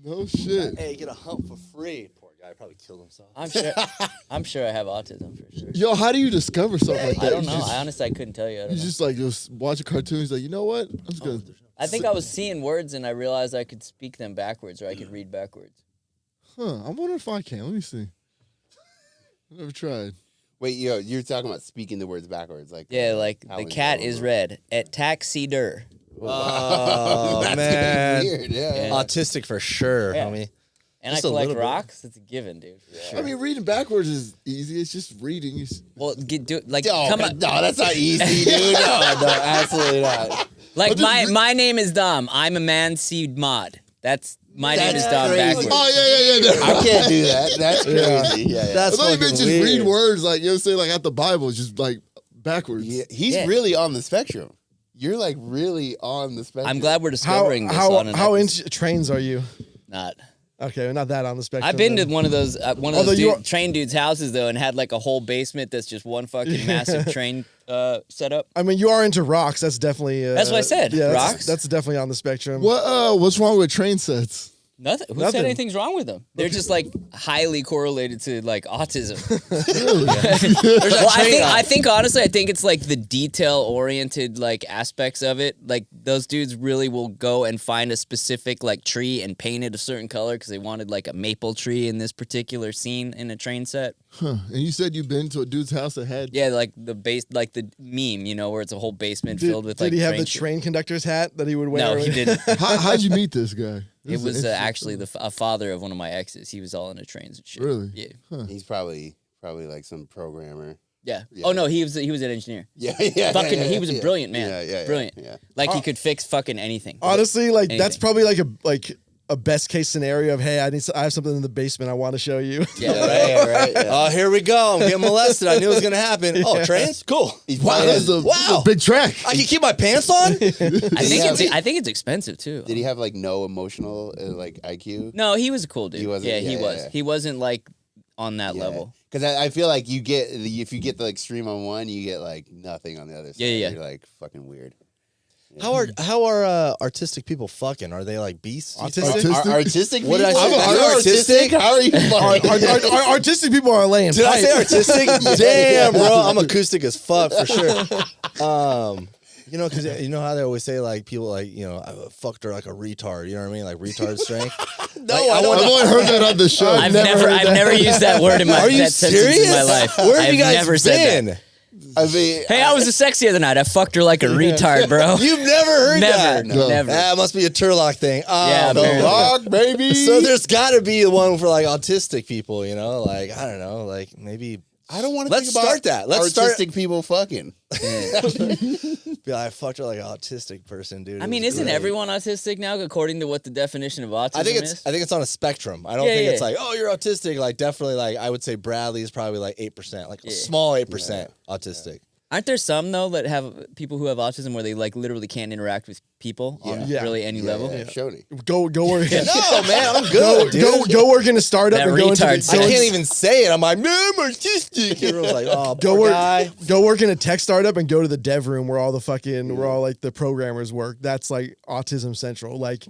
No shit. Hey, get a hump for free. Poor guy probably killed himself. I'm sure I have autism for sure. Yo, how do you discover something like that? I don't know. I honestly couldn't tell you. I don't know. Just watch a cartoon. He's like, you know what? I'm just gonna. I think I was seeing words and I realized I could speak them backwards or I could read backwards. Huh? I wonder if I can. Let me see. I've never tried. Wait, you're talking about speaking the words backwards, like like the cat is red at taxider. Oh, that's man. weird. Yeah. Autistic for sure, homie. And Just I a collect little bit. rocks. It's a given, dude. I mean, reading backwards is easy. It's just reading. Well, No, come on. no, that's not easy, dude. No, absolutely not. Like my name is Dom. I'm a man seed mod. My name is Dom crazy. backwards. Oh yeah. I can't do that. That's crazy. Yeah. That's I thought you fucking meant just weird. read words like say like at the Bible, just like backwards. Yeah, he's really on the spectrum. You're like really on the spectrum. I'm glad we're discovering this on an how episode. into trains are you? Not. Okay, not that on the spectrum. I've been to then. one of those train dudes' houses though, and had like a whole basement that's just one fucking massive train setup. I mean, you are into rocks. That's definitely. That's what I said. Yeah, Rocks. That's definitely on the spectrum. What's wrong with train sets? Nothing. Who Nothing. said anything's wrong with them? They're just like highly correlated to like autism. Really? Well, I think honestly, I think it's like the detail-oriented like aspects of it. Like those dudes really will go and find a specific like tree and paint it a certain color because they wanted like a maple tree in this particular scene in a train set. Huh. And you said you've been to a dude's house that had. Yeah, like the the meme, where it's a whole basement filled with Did like. he have the shit. train conductor's hat that he would wear? No, he didn't. How'd you meet this guy? It was actually a father of one of my exes. He was all into trains and shit. Really? Yeah. Huh. He's probably like some programmer. Yeah. Yeah. Oh no, he was an engineer. Yeah. He was a brilliant man. Yeah. Brilliant. Yeah. Like he could fix fucking anything. Honestly, like that's Anything. probably like a best case scenario of hey, I have something in the basement I want to show you. Yeah. Right. Yeah. Oh, here we go. I'm getting molested. I knew it was going to happen. Oh, trains? Cool. Wow, this is a big track. I can keep my pants on? I think it's expensive too. Did he have like no emotional like IQ? No, he was a cool dude. He wasn't? Yeah, Yeah, he yeah, was. yeah. He wasn't like on that level. Because I feel like if you get the extreme on one, you get like nothing on the other side. Yeah. You're like fucking weird. How are artistic people fucking? Are they like beasts? Autistic? Artistic? What did I say? Are you artistic? How are you fucking? Artistic people are laying. Did I pipe. say artistic? Damn, bro. I'm acoustic as fuck for sure. Because you know how they always say like people like I fucked her like a retard. You know what I mean? Like retard strength. No, Like, I don't. I've only heard that on the show. I've never used that word in my Are you that sentence serious? in my life. Where have I've you guys never been? said that. I mean, Hey, I was sex the other night. I fucked her like a retard, bro. You've never heard that? Never. Never. That must be a Turlock thing. Yeah, the apparently. Lock, baby. So there's got to be one for like autistic people, like I don't know, like maybe. I don't want to. Let's start that. Let's artistic people fucking. Be like, I fucked her like an autistic person, dude. I It mean, was isn't great. everyone autistic now, according to what the definition of autism I think is? it's on a spectrum. I don't Yeah, think yeah. it's like, oh, you're autistic. Like definitely, like I would say Bradley is probably like 8%, like a small 8% autistic. Aren't there some though that have people who have autism where they like literally can't interact with people on Yeah. really any level? Yeah, Schoeny. Go work. No, man, I'm good, dude. Go work in a startup That and go into retard I the, can't even say it. I'm like, man, I'm artistic. Everyone's like, oh, go poor work. guy. Go work in a tech startup and go to the dev room where all the programmers work. That's like autism central. Like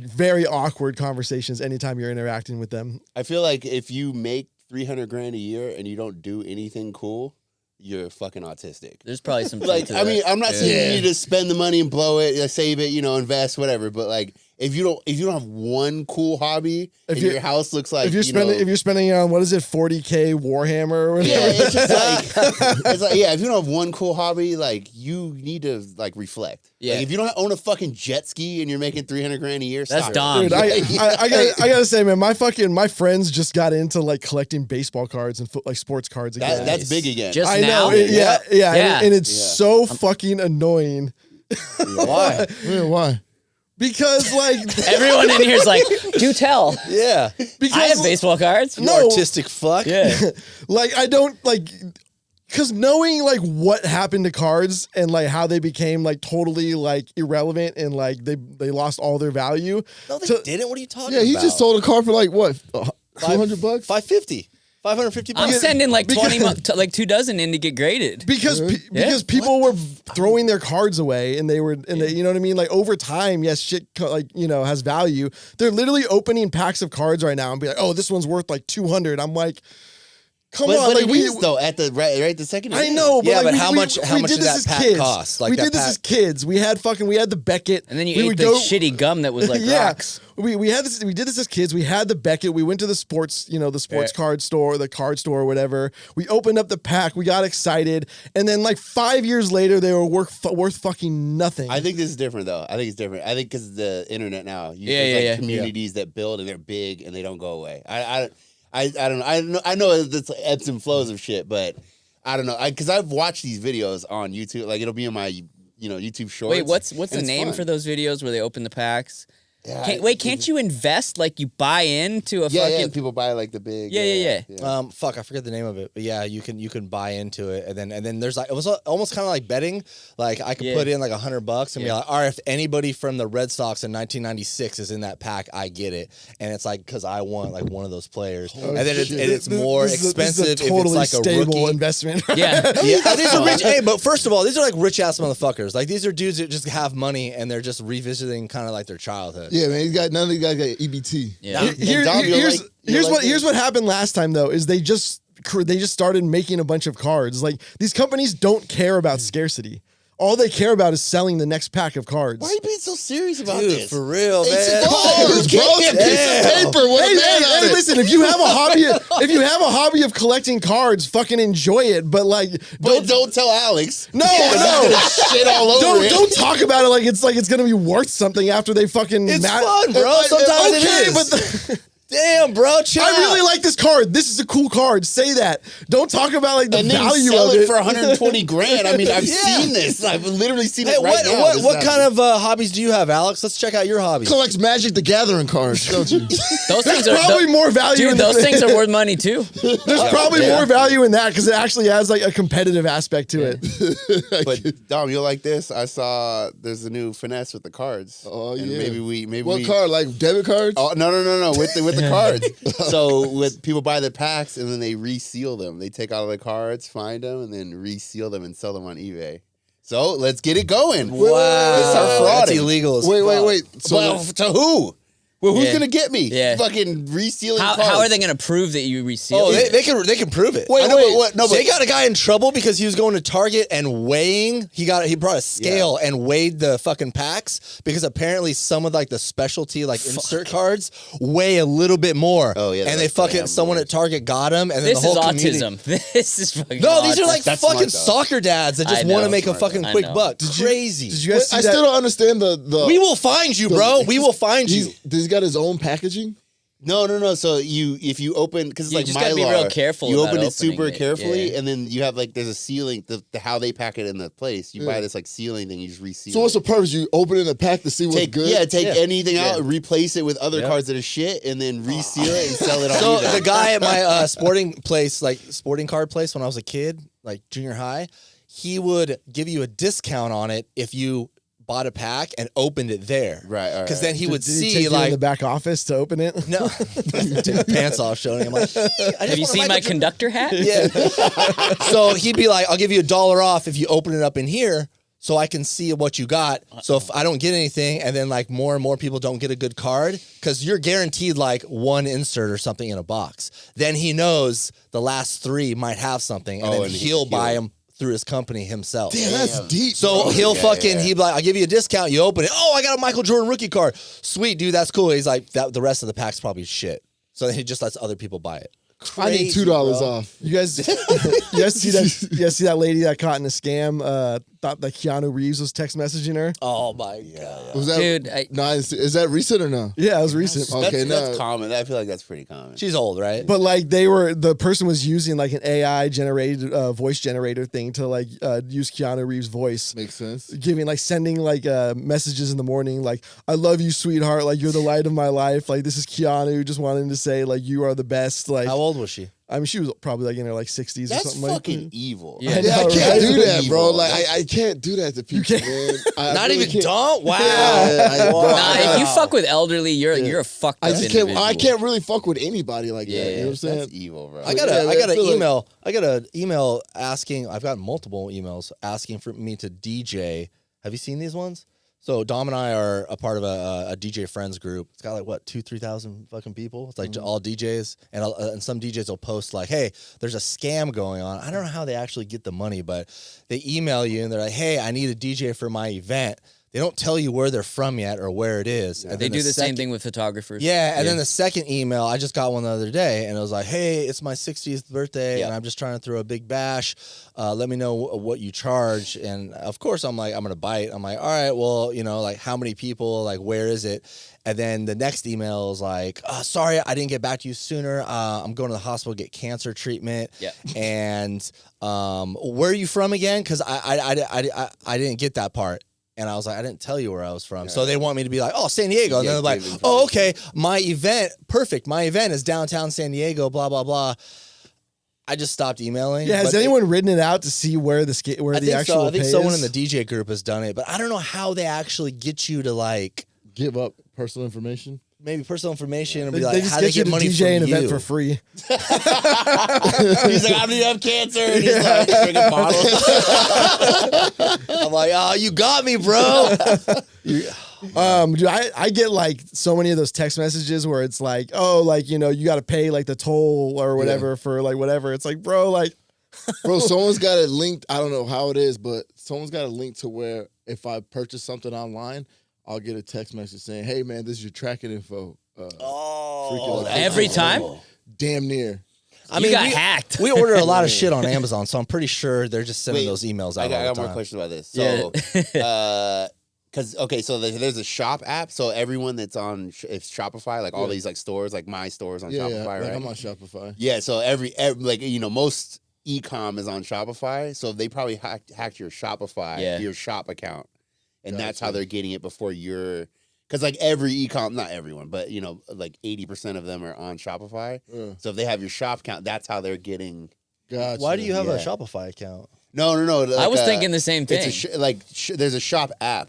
very awkward conversations anytime you're interacting with them. I feel like if you make $300,000 a year and you don't do anything cool, you're fucking autistic. There's probably some Like, truth to I mean, that. I'm not saying you need to spend the money and blow it, save it, invest, whatever. But like, if you don't have one cool hobby, and your house looks like if you're spending on what is it, 40K Warhammer or whatever. yeah, it's just like if you don't have one cool hobby, like you need to like reflect. Yeah. Like, if you don't own a fucking jet ski and you're making $300,000 a year, That's stop. Dom. Dude, I gotta say, man, my friends just got into like collecting baseball cards and like sports cards again. That's big again. Just I now? know, yeah, Yeah. and it's so fucking annoying Why? Man, why? because like Everyone in here is like, do tell. Yeah. because I have baseball cards. You No. artistic fuck. Yeah. like I don't like because knowing like what happened to cards and like how they became like totally like irrelevant and like they lost all their value. No, they To- didn't. What are you talking Yeah, about? he just sold a car for like what, $200? $550. $550. I'm sending like 20, like 2 dozen in to get graded. Because people were throwing their cards away, and they you know what I mean? Like over time, yes, shit like has value. They're literally opening packs of cards right now and be like, oh, this one's worth like 200. I'm like, come on, but like it is, though at the right the second. I know, but yeah, like, but how much we did did this that as pack kids. cost? Like we that did this pack- as kids. We had the Beckett, And then you we ate would the go- shitty gum that was like yeah. rocks. We did this as kids. We had the Beckett. We went to the sports, the sports card store, the card store, or whatever. We opened up the pack. We got excited, and then like 5 years later, they were worth fucking nothing. I think this is different though. I think it's different. I think because the internet now, Yeah. communities that build and they're big and they don't go away. I don't know. I know it's ebbs and flows of shit, but I don't know. Because I've watched these videos on YouTube. Like it'll be in my YouTube shorts. Wait, what's the it's name fun. for those videos where they open the packs? Yeah, Can't you invest? Like you buy into a Yeah, fucking. people buy like the big. Yeah. Fuck, I forget the name of it, but yeah, you can buy into it, and then there's like it was almost kind of like betting. Like I could put in like $100 and be like, all right, if anybody from the Red Sox in 1996 is in that pack, I get it, and it's like because I want like one of those players, and then it's more expensive This is a totally if it's like a stable rookie. investment. Yeah. Yeah, these are rich. Hey, but first of all, these are like rich ass motherfuckers. Like these are dudes that just have money and they're just revisiting kind of like their childhood. Yeah, man. None of these guys got EBT. Yeah. Here's what happened last time though is they just started making a bunch of cards. Like these companies don't care about scarcity. All they care about is selling the next pack of cards. Why are you being so serious about Dude, this? for real, man. It's cards, bro. It's a piece of paper with a man on Hey, it. listen, if you have a hobby of collecting cards, fucking enjoy it. But like, Don't tell Alex. no. Shit all over it. Don't talk about it like it's gonna be worth something after they fucking. It's fun, bro. Sometimes it is. but Damn, bro, chill I out. really like this card. This is a cool card. Say that. Don't talk about like the And then value sell of it it for 120 grand. I mean, I've Yeah. seen this. I've literally seen Hey, it right now. This what is kind of hobbies do you have, Alex? Let's check out your hobbies. Collects Magic the Gathering cards, don't you? Those things are Probably more value. Dude, in those things are worth money too. There's probably more value in that because it actually has like a competitive aspect to it. But Dom, you'll like this. I saw there's a new finesse with the cards. Oh, And yeah. maybe What we. card? Like debit cards? Oh no with the cards. So with people buy the packs and then they reseal them. They take out the cards, find them, and then reseal them and sell them on eBay. So let's get it going. Wow, Let's start that's frauding. illegal. As Wait. So So well, to who? Well, who's Yeah. gonna get me? Yeah. Fucking resealing How cards. are they going to prove that you resealed? Oh, it? they can prove it. Wait, I know, wait, but what? No, they but- got a guy in trouble because he was going to Target and weighing. He brought a scale and weighed the fucking packs because apparently some of like the specialty like insert cards weigh a little bit more. Oh, yeah, and they that's fucking damn someone nice. at Target got him, and then This the is whole community. autism. This is fucking No, these are like That's fucking smart, though. soccer dads that I just know, want to make a smart, fucking I quick know. buck. Crazy. Did you guys see I that? still don't understand the. We will find you, bro. We will find you. Does he got his own packaging? No. So if you open because it's You like just Mylar, gotta be real careful You about open it opening super it, carefully, yeah. and then you have like there's a sealing. The how they pack it in the place. You buy this like sealing thing. You just reseal. So what's the it. purpose? You open in the pack to see what's Take good? take Yeah. anything out, Yeah. replace it with other Yeah. cards that are shit, and then reseal it and sell it on So eBay. the guy at my sporting card place when I was a kid, like junior high, he would give you a discount on it if you bought a pack and opened it there. Right, all right. Because then he would Did he see take you in like the back office to open it? no, take the pants off, showing him like, "Hey, I just Have you want a seen my Michael Jordan-" conductor hat? Yeah. So he'd be like, "I'll give you $1 off if you open it up in here." So I can see what you got. So if I don't get anything, and then like more and more people don't get a good card, because you're guaranteed like one insert or something in a box. Then he knows the last 3 might have something, and then and he'll buy them through his company himself. Damn, that's deep. So bro. he'll he'd be like, I'll give you a discount. You open it. Oh, I got a Michael Jordan rookie card. Sweet, dude, that's cool. He's like, the rest of the pack's probably shit. So then he just lets other people buy it. I need Crazy, $2 bro. off. You guys see that lady that caught in a scam? Thought that Keanu Reeves was text messaging her. Oh my god. Was that Dude, is that recent or no? Yeah, it was recent. Okay, that's no. common. I feel like that's pretty common. She's old, right? But like the person was using like an AI generated voice generator thing to like use Keanu Reeves' voice, Makes sense. sending like messages in the morning like "I love you, sweetheart," like "You're the light of my life," like "This is Keanu," just wanting to say like "You are the best," like How old was she? I mean, she was probably like in her like 60s or That's something fucking like that. evil. Yeah. I know, I can't right? do that, bro. Evil. Like I can't do that to people, man. I Not really even can't. don't. Wow. Yeah, bro, Nah, if you fuck with elderly, you're a fucked I up just individual. can't. I can't really fuck with anybody like Yeah, that. You know what I'm saying? That's evil, bro. I got Yeah, a, man, I got I an feel like- email. I got an email asking. I've gotten multiple emails asking for me to DJ. Have you seen these ones? So Dom and I are a part of a DJ friends group. It's got like what 2,000-3,000 fucking people. It's like all DJs, and some DJs will post like, "Hey, there's a scam going on." I don't know how they actually get the money, but they email you and they're like, "Hey, I need a DJ for my event." They don't tell you where they're from yet or where it is. And They then do the same second- thing with photographers. Yeah, and then the second email, I just got one the other day, and it was like, "Hey, it's my 60th birthday, Yeah. and I'm just trying to throw a big bash. Let me know what you charge." And of course, I'm like, I'm gonna bite. I'm like, "All right, well, like how many people? Like, where is it?" And then the next email is like, "Sorry, I didn't get back to you sooner. I'm going to the hospital to get cancer treatment." Yeah. And where are you from again? Because I didn't get that part. And I was like, I didn't tell you where I was from. So they want me to be like, oh, San Diego. And Yeah, then they're like, give oh, information. okay, my event, perfect. My event is downtown San Diego, blah, blah, blah. I just stopped emailing. Yeah, has but anyone written it out to see where the I think actual so. I think pay someone is? in the DJ group has done it, but I don't know how they actually get you to like Give up personal information. maybe personal information and They, be like, they just how do they get you get to money DJ an from event you? for free. He's like, I have cancer. And he's like, drinking bottles. I'm like, oh, you got me, bro. Dude, I get like so many of those text messages where it's like, oh, like, you got to pay like the toll or whatever for like whatever. It's like, bro, like, Bro, someone's got it linked. I don't know how it is, but someone's got a link to where if I purchase something online, I'll get a text message saying, "Hey, man, this is your tracking info." Oh, freaking Every time? damn near. I You got we, hacked. We order a lot of shit on Amazon, so I'm pretty sure they're just sending Wait, those emails out I got all the more time. questions about this. Yeah. So, okay, so there's a shop app. So everyone that's on it's Shopify, like all these like stores, like my stores on Yeah, Shopify, like right? I'm on Shopify. Yeah, so every like most e-com is on Shopify, so they probably hacked your Shopify, your shop account, and that's how they're getting it before you're. Because like every e-com, not everyone, but like 80% of them are on Shopify. Yeah. So if they have your shop account, that's how they're getting. Gotcha. Why do you have a Yeah. Shopify account? No. Like I was thinking the same thing. It's there's a shop app,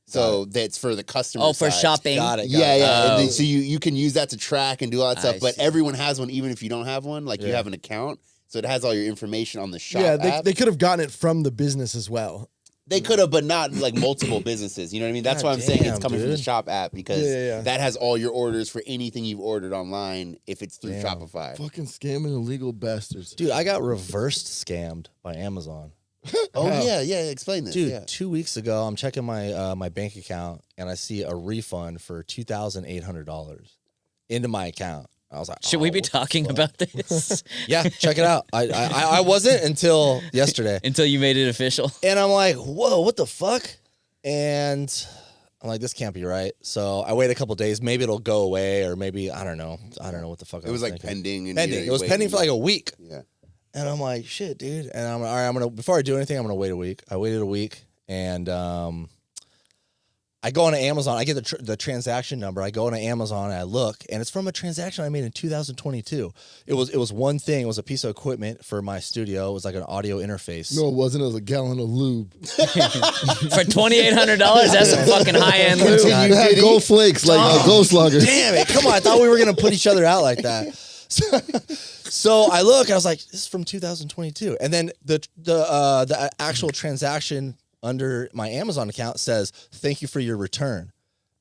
so that's for the customer. Oh, for side. shopping. Got it. Yeah. Oh. And then, so you can use that to track and do all that I stuff. But see. everyone has one, even if you don't have one. Like you have an account, so it has all your information on the shop yeah, app. they could have gotten it from the business as well. They could have, but not like multiple businesses. You know what I mean? That's God why I'm saying it's damn, coming from the dude. shop app because Yeah. that has all your orders for anything you've ordered online if it's through Damn. Shopify. Fucking scamming illegal bastards. Dude, I got reversed scammed by Amazon. Oh yeah. Explain this, Dude, Yeah. 2 weeks ago, I'm checking my my bank account and I see a refund for $2,800 into my account. I was like, Should oh, we be what the talking fuck? about this Yeah, check it out. I wasn't until yesterday. until you made it official? And I'm like, whoa, what the fuck? And I'm like, this can't be right. So I wait a couple days. Maybe it'll go away, or maybe I don't know. I don't know what the fuck. It was like thinking. pending. And Pending. It was pending for like a week. Yeah. And I'm like, shit, dude. And I'm like, all right, I'm gonna before I do anything, I'm gonna wait a week. I waited a week, and I go on to Amazon. I get the transaction number. I go on to Amazon and I look, and it's from a transaction I made in 2022. It was one thing. It was a piece of equipment for my studio. It was like an audio interface. No, it wasn't. It was a gallon of lube. For $2,800, that's some fucking high end lube. You had gold flakes like Ghost Logger. Damn it! Come on, I thought we were gonna put each other out like that. So I look, and I was like, "This is from 2022," and then the actual transaction under my Amazon account says, "Thank you for your return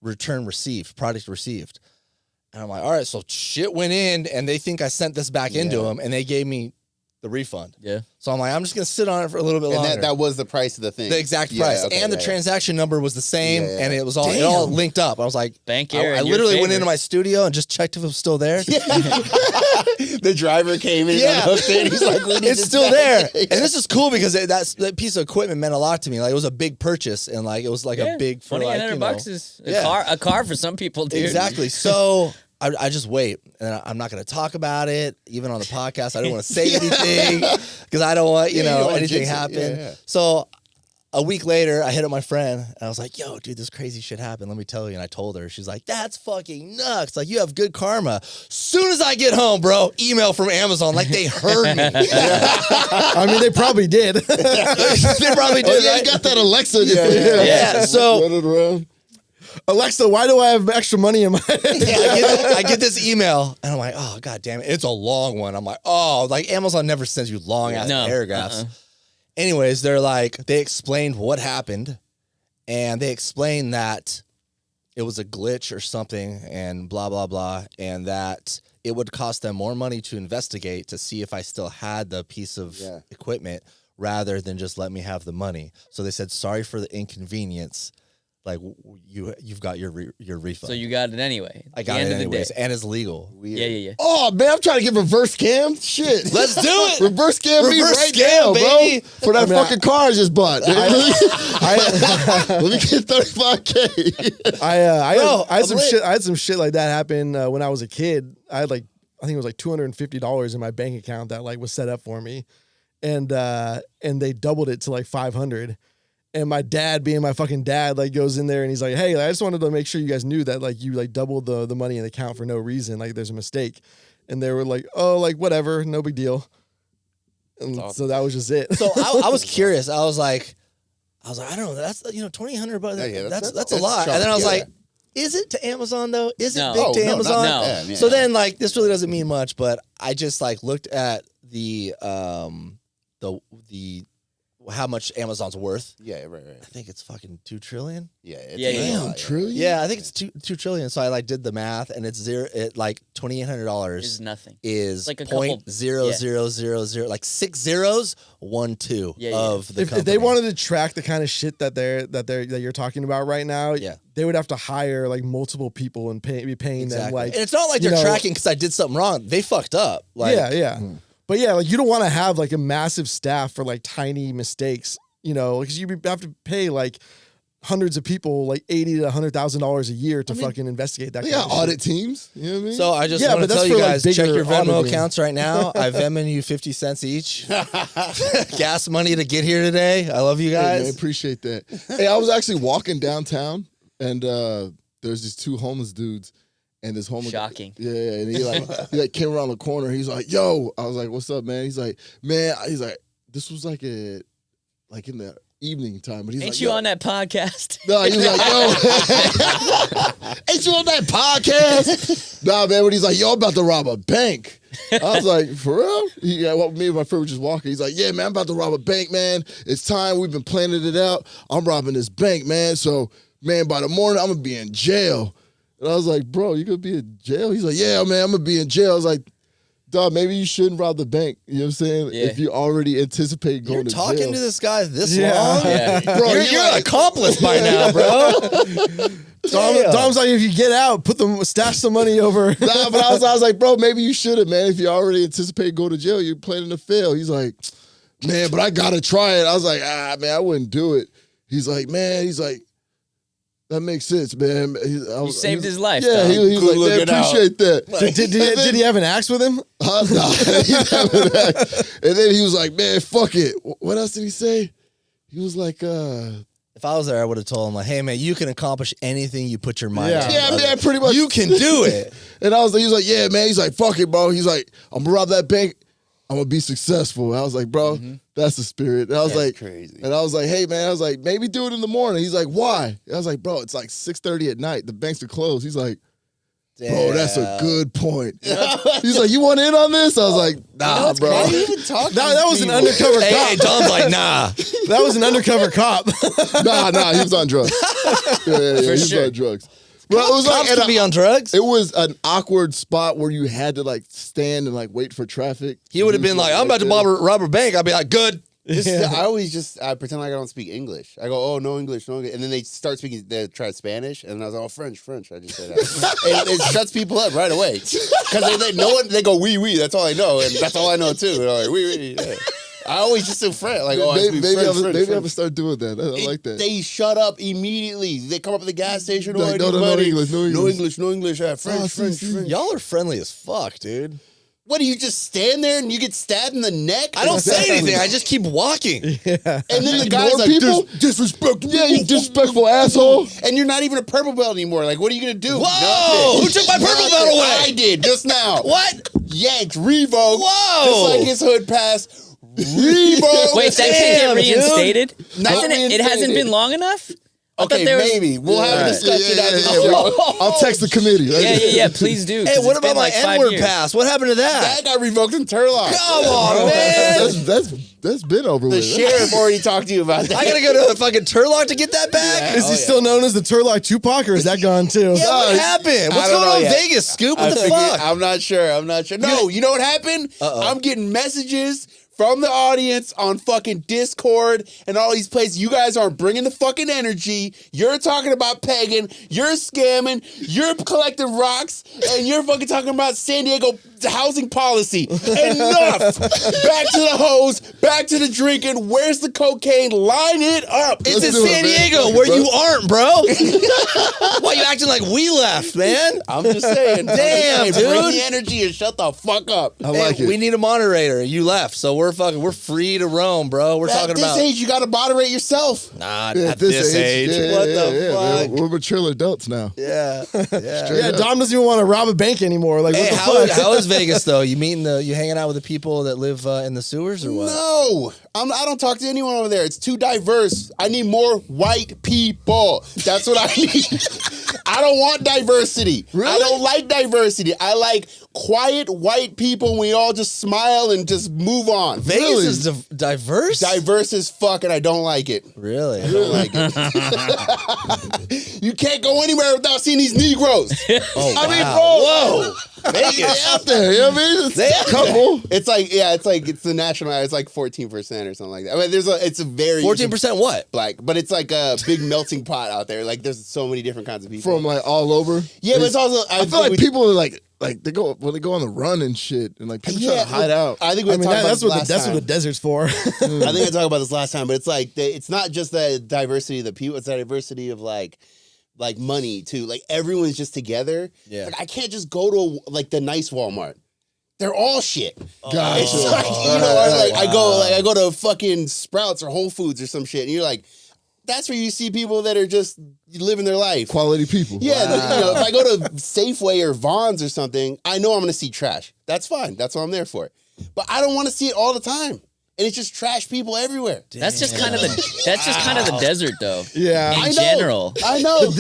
received, product received," and I'm like, "All right." So shit went in, and they think I sent this back into them, and they gave me the refund. Yeah. So I'm like, I'm just gonna sit on it for a little bit longer. And that was the price of the thing. The exact Yeah, price, okay, and the yeah. transaction number was the same, Yeah, yeah. and it was all it all linked up. I was like, Bank I error in your literally went favor. into my studio and just checked if it was still there. The driver came in Yeah. and hooked it. He's like, "We need It's this still back." there, and this is cool because that piece of equipment meant a lot to me. Like it was a big purchase, and like it was like a big for like $2,800 is Yeah. a car for some people, dude. Exactly. So I just wait, and I'm not going to talk about it, even on the podcast. I don't want to say anything because I don't want Yeah, you don't wanna anything jinx it. happen. Yeah. So a week later, I hit up my friend and I was like, yo, dude, this crazy shit happened. Let me tell you. And I told her. She's like, that's fucking nuts. Like, you have good karma. Soon as I get home, bro, email from Amazon. Like, they heard me. I mean, they probably did. They probably did. Yeah, Right? I got that Alexa. Yeah, so- Run it around. Alexa, why do I have extra money in my I get this email and I'm like, oh, God damn it. It's a long one. I'm like, oh, like Amazon never sends you long ass paragraphs. Anyways, they explained what happened and they explained that it was a glitch or something and blah, blah, blah. And that it would cost them more money to investigate to see if I still had the piece of equipment rather than just let me have the money. So they said, sorry for the inconvenience. Like you've got your refund. So you got it anyway. I got it anyways, and it's legal. Yeah. Oh man, I'm trying to get reverse cam. Shit, Let's do it. reverse cam me Reverse right scam, now, baby. bro. For that fucking car I just bought. Let me get $35K. I had some shit like that happen when I was a kid. I think it was like $250 in my bank account that like was set up for me, and they doubled it to like $500. And my dad, being my fucking dad, like goes in there and he's like, "Hey, I just wanted to make sure you guys knew that like you like doubled the money in the account for no reason. Like there's a mistake." And they were like, "Oh, like whatever, no big deal." And so that was just it. So I was curious. I was like, I don't know. That's $2,800 bucks. That's a lot. And then I was like, is it to Amazon though? Is it big to Amazon? No. So then like this really doesn't mean much, but I just like looked at the how much Amazon's worth. Yeah, right. I think it's fucking $2 trillion. Yeah, Damn, trillion. Yeah, I think it's $2 trillion. So I like did the math, and it's like $2,800 Is nothing. is like a point couple- 0.0000 like 6 zeros 1 2 of the if company. they wanted to track the kind of shit that you're talking about right now, they would have to hire like multiple people and be paying them like. And it's not like they're tracking because I did something wrong. They fucked up. Like, But yeah, like you don't want to have like a massive staff for like tiny mistakes, because you have to pay like hundreds of people like $80,000 to $100,000 a year to fucking investigate that. They kind got of shit. audit teams. You know what I mean? So I just want to tell you guys, check your Venmo accounts right now. I Venmo you 50 cents each. Gas money to get here today. I love you guys. Hey, man, appreciate that. Hey, I was actually walking downtown and there's these two homeless dudes. And this homeless Shocking. Yeah, and he came around the corner. He's like, "Yo," I was like, "What's up, man?" He's like, "Man," he's like, "This was like in the evening time." But he's Ain't like, you "Yo." on that podcast? No, he was like, "Yo, ain't you on that podcast?" Nah, man. But he's like, "Yo, I'm about to rob a bank." I was like, "For real?" Me and my friend were just walking. He's like, "Yeah, man, I'm about to rob a bank, man. It's time. We've been planning it out. I'm robbing this bank, man. So, man, by the morning, I'm gonna be in jail." And I was like, "Bro, you gonna be in jail?" He's like, "Yeah, man, I'm gonna be in jail." I was like, "Dog, maybe you shouldn't rob the bank." You know what I'm saying? Yeah. If you already anticipate going to jail. You're talking to this guy this long? Yeah. Bro, You're an accomplice by now, bro. Dom's like, if you get out, stash some money over. Nah, but I was like, "Bro, maybe you should have, man. If you already anticipate going to jail, you're planning to fail." He's like, "Man, but I gotta try it." I was like, man, I wouldn't do it." He's like, "That makes sense, man." You saved his life. Yeah, dog. he was like, "Man, appreciate that." Did he have an axe with him? Nah, he didn't have an axe. And then he was like, "Man, fuck it." What else did he say? He was like, If I was there, I would have told him, like, hey, man, you can accomplish anything you put your mind to. "Yeah, man, pretty much. You can do it. And he was like, "Yeah, man." He's like, "Fuck it, bro." He's like, "I'm gonna rob that bank. I'm gonna be successful." I was like, "Bro, that's the spirit." And I was like, crazy. And I was like, "Hey, man," I was like, "Maybe do it in the morning." He's like, "Why?" I was like, "Bro, it's like 6:30 at night. The banks are closed." He's like, "Bro, that's a good point." He's like, "You want in on this?" I was like, "Nah, bro." Why are you even talking? That was an undercover cop. Hey, Dom's like, nah. That was an undercover cop. Nah, he was on drugs. Yeah, he was on drugs. Bro, it was Cops could be on drugs. It was an awkward spot where you had to like stand and like wait for traffic. He would have been like, I'm about to rob a bank. I'd be like, good. I pretend like I don't speak English. I go, "Oh, no English, no English," and then they start speaking. They try Spanish, and I was like, "Oh, French." I just say that, and it shuts people up right away because they go, "Oui." That's all I know, and that's all I know too. And I'm like, "Oui." Yeah. I always just say French, like, "Oh, I speak French." Maybe I French. would start doing that. I like that. They shut up immediately. They come up at the gas station. Like, "Oh, no English. No English. French. see. French. Y'all are friendly as fuck, dude. What, do you just stand there and you get stabbed in the neck? I don't say anything. I just keep walking. And then the guy's like, people? disrespectful. Yeah, you disrespectful asshole. And you're not even a purple belt anymore. Like, what are you going to do? Whoa! Who took my purple belt away? I did, just now. What? Yanked, revoked. Whoa! Just like his hood pass. Revoked. Wait, that can't get Damn, dude. reinstated? Not Hasn't it hasn't reinstated. been long enough? I thought Okay, there was- maybe. We'll have a discussion after the yeah. show. I'll text the committee. Yeah, please do. 'cause Hey, what it's been about my like 5 N-word years. pass? What happened to that? That got revoked in Turlock. Come on, man. That's been over The with. sheriff already talked to you about that. I gotta go to the fucking Turlock to get that back? Yeah. Is he still known as the Turlock Tupac, or is that gone too? Yeah, what happened? What's I don't going know on in yet. Vegas, Scoop? I What the figured- fuck? I'm not sure. No, you know what happened? I'm getting messages from the audience on fucking Discord and all these places. You guys aren't bringing the fucking energy. You're talking about pegging. You're scamming. You're collecting rocks. And you're fucking talking about San Diego housing policy. Enough. Back to the hose. Back to the drinking. Where's the cocaine? Line it up. It's in do it, San man. Diego where you aren't, bro. Why you acting like we left, man? I'm just saying. Damn, Bring dude. the energy and shut the fuck up. I like Hey, it. we need a moderator. You left, so we're free to roam, bro. We're talking At this about age, you got to moderate yourself. not Yeah, at this age. yeah, What yeah, the yeah, fuck? man. We're mature adults now. Yeah, yeah. Yeah, Dom doesn't even want to rob a bank anymore. Like, Hey, what the fuck? how is Vegas though? You hanging out with the people that live in the sewers or what? No, I don't talk to anyone over there. It's too diverse. I need more white people. That's what I need. I don't want diversity. I don't like diversity. I like quiet white people. We all just smile and just move on. Vegas Really? is diverse. Diverse as fuck, and I don't like it. Really? I don't like it. You can't go anywhere without seeing these Negroes. Oh, I mean, wow. bro. They out there, you know what I mean? It's They out a couple. It's the national. It's like 14% or something like that. I mean, it's a very 14% what? black, but it's like a big melting pot out there. Like there's so many different kinds of people. From like all over. Yeah, but it's also I feel like people are like they go on the run and shit, and like people try to hide out. I think we I mean, talked about that's this what last that's time. what the desert's for. I think I talked about this last time, but it's like it's not just the diversity of the people; it's the diversity of like money too. Like everyone's just together. Yeah. Like I can't just go to like the nice Walmart. They're all shit. Gotcha. It's like, you know, or like I go to fucking Sprouts or Whole Foods or some shit, and you're like, that's where you see people that are just living their life. Quality people. Yeah, you know, if I go to Safeway or Vons or something, I know I'm going to see trash. That's fine. That's what I'm there for. But I don't want to see it all the time. And it's just trash people everywhere. That's just kind of the desert though. Yeah. In I know. general. I know. All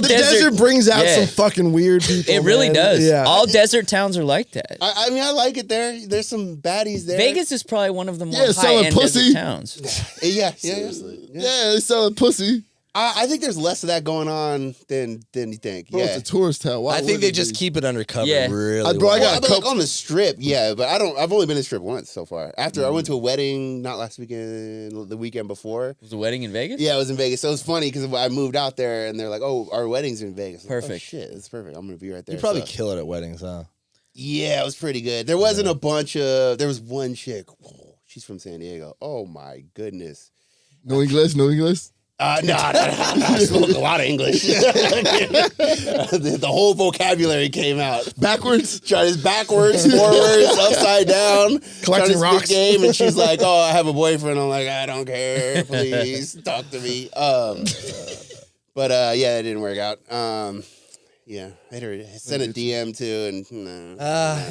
The desert brings out yeah. some fucking weird people. It really man. does. Yeah. All desert towns are like that. I mean, I like it there. There's some baddies there. Vegas is probably one of the more Yeah, selling high-end pussy. desert towns. Yeah. Yeah, they selling pussy. I think there's less of that going on than you think. Bro, Yeah. it's a tourist town. Why I think would they it just be? keep it undercover Yeah. really Bro, I well. got Well, a but like couple. on the strip, yeah, but I've only been to the strip once so far. After I went to a wedding, not last weekend, the weekend before. Was the wedding in Vegas? Yeah, it was in Vegas. So it was funny because I moved out there and they're like, "Oh, our wedding's in Vegas." I was like, Perfect. Oh, shit, it's perfect. I'm gonna be right there. You probably So- kill it at weddings, huh? Yeah, it was pretty good. There wasn't a bunch of. There was one chick. Whoa, she's from San Diego. Oh my goodness. No English, no English. No, I spoke a lot of English. The whole vocabulary came out. Backwards. Tried his backwards, forwards, upside down. Collecting trying to spit rocks. game, and she's like, "Oh, I have a boyfriend." I'm like, "I don't care. Please talk to me." But yeah, it didn't work out. Yeah, I hit her. Sent a DM too, and no.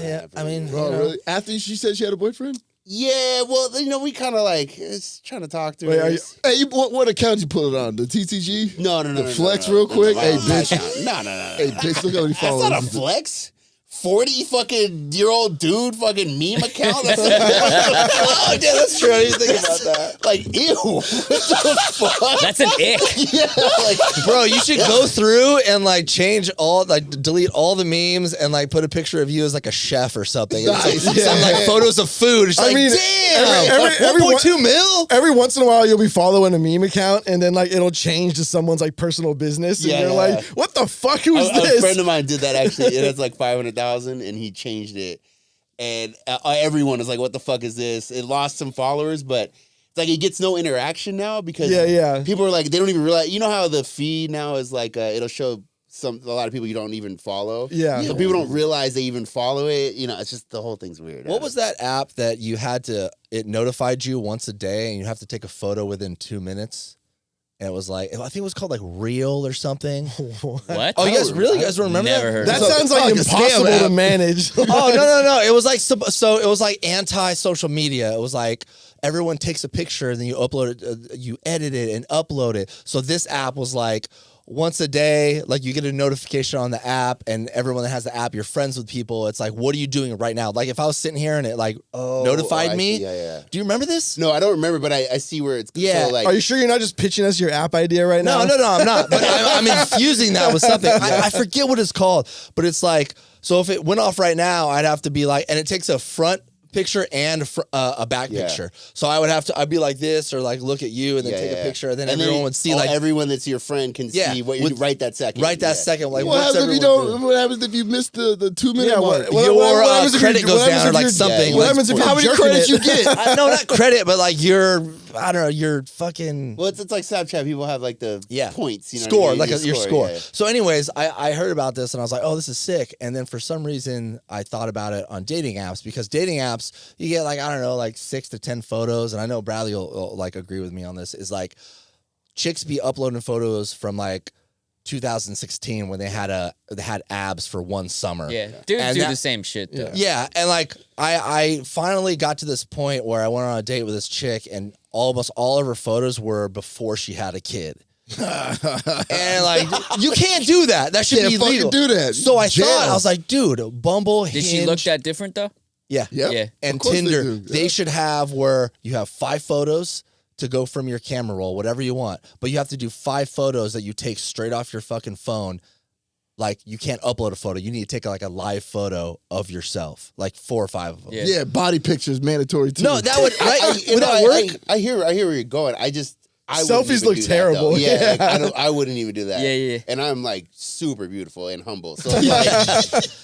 Yeah. I mean, Bro, you know. really? After she said she had a boyfriend? Yeah, well, you know, we kind of like it's trying to talk to Wait, her. are you, hey, what account you put it on? The TTG? No, The flex real quick? Hey, bitch. No. Hey, bitch, look how many That's followers. not a flex. 40-fucking-year-old dude fucking meme account. That's oh, yeah, that's true. I didn't think about that. Like, ew. What the fuck? That's an ick. Yeah, like, Bro, you should go through and like change all, like delete all the memes and like put a picture of you as like a chef or something. And Nice. some Yeah. like photos of food. It's I like, mean, damn, every 1.2 mil? Every once in a while, you'll be following a meme account, and then like it'll change to someone's like personal business, and Yeah, you're yeah. like, "What the fuck? Who's a this?" friend of mine did that actually. It has like 500,000, and he changed it. And everyone was like, "What the fuck is this?" It lost some followers, but it's like it gets no interaction now because Yeah. people are like, they don't even realize. You know how the feed now is like it'll show a lot of people you don't even follow. Yeah. So people don't realize they even follow it. You know, it's just the whole thing's weird. What was that app that you had to? It notified you once a day, and you have to take a photo within 2 minutes. And it was like, I think it was called like Reel or something. What? Oh, you guys remember Never that? heard That of it. sounds like a scam impossible app. to manage. Oh no! It was like so. It was like anti-social media. It was like everyone takes a picture, and then you upload it, you edit it and upload it. So this app was like once a day, like you get a notification on the app, and everyone that has the app, you're friends with people. It's like, what are you doing right now? Like if I was sitting here and it like notified I me. see. Yeah. Do you remember this? No, I don't remember, but I see where it's. Yeah. So like, Are you sure you're not just pitching us your app idea right now? No, I'm not. But I'm infusing that with something. I forget what it's called, but it's like, so if it went off right now, I'd have to be like, and it takes a front picture and a back picture. So I'd be like this or like look at you and then take a picture, and then everyone would see like everyone that's your friend can see what you do right that second. Right that second. Like What what's happens if you everyone don't? doing? What happens if you miss the 2 minute mark? Your happens if credit you're- goes what happens down or if like you're- something. What happens if you're How many jerking credits it? you get? No, not credit, but like I don't know, you're fucking Well, it's like Snapchat. People have like the points. You know score, what I mean? like your score. Yeah. So, anyways, I heard about this and I was like, oh, this is sick. And then for some reason, I thought about it on dating apps because dating apps, you get like, I don't know, like 6 to 10 photos. And I know Bradley will like agree with me on this. Is like chicks be uploading photos from like 2016 when they had abs for one summer. Yeah, dudes And do that- the same shit though. Yeah, and like I finally got to this point where I went on a date with this chick, and almost all of her photos were before she had a kid. And like you can't do that. That should Can't be fucking legal. do that. So I Jail. thought I was like, dude, Bumble, Did Hinge, she look that different though? yeah, Yep. Yeah. and Of course they Tinder. do. They Yeah. should have where you have 5 photos to go from your camera roll, whatever you want, but you have to do 5 photos that you take straight off your fucking phone. Like you can't upload a photo. You need to take like a live photo of yourself, like 4 or 5 of them. Yeah. Yeah, body pictures mandatory too. No, that would would that work? I hear where you're going. I wouldn't Selfies even look do that, terrible. though. Yeah, Yeah. like, I wouldn't even do that. Yeah. And I'm like super beautiful and humble. So like,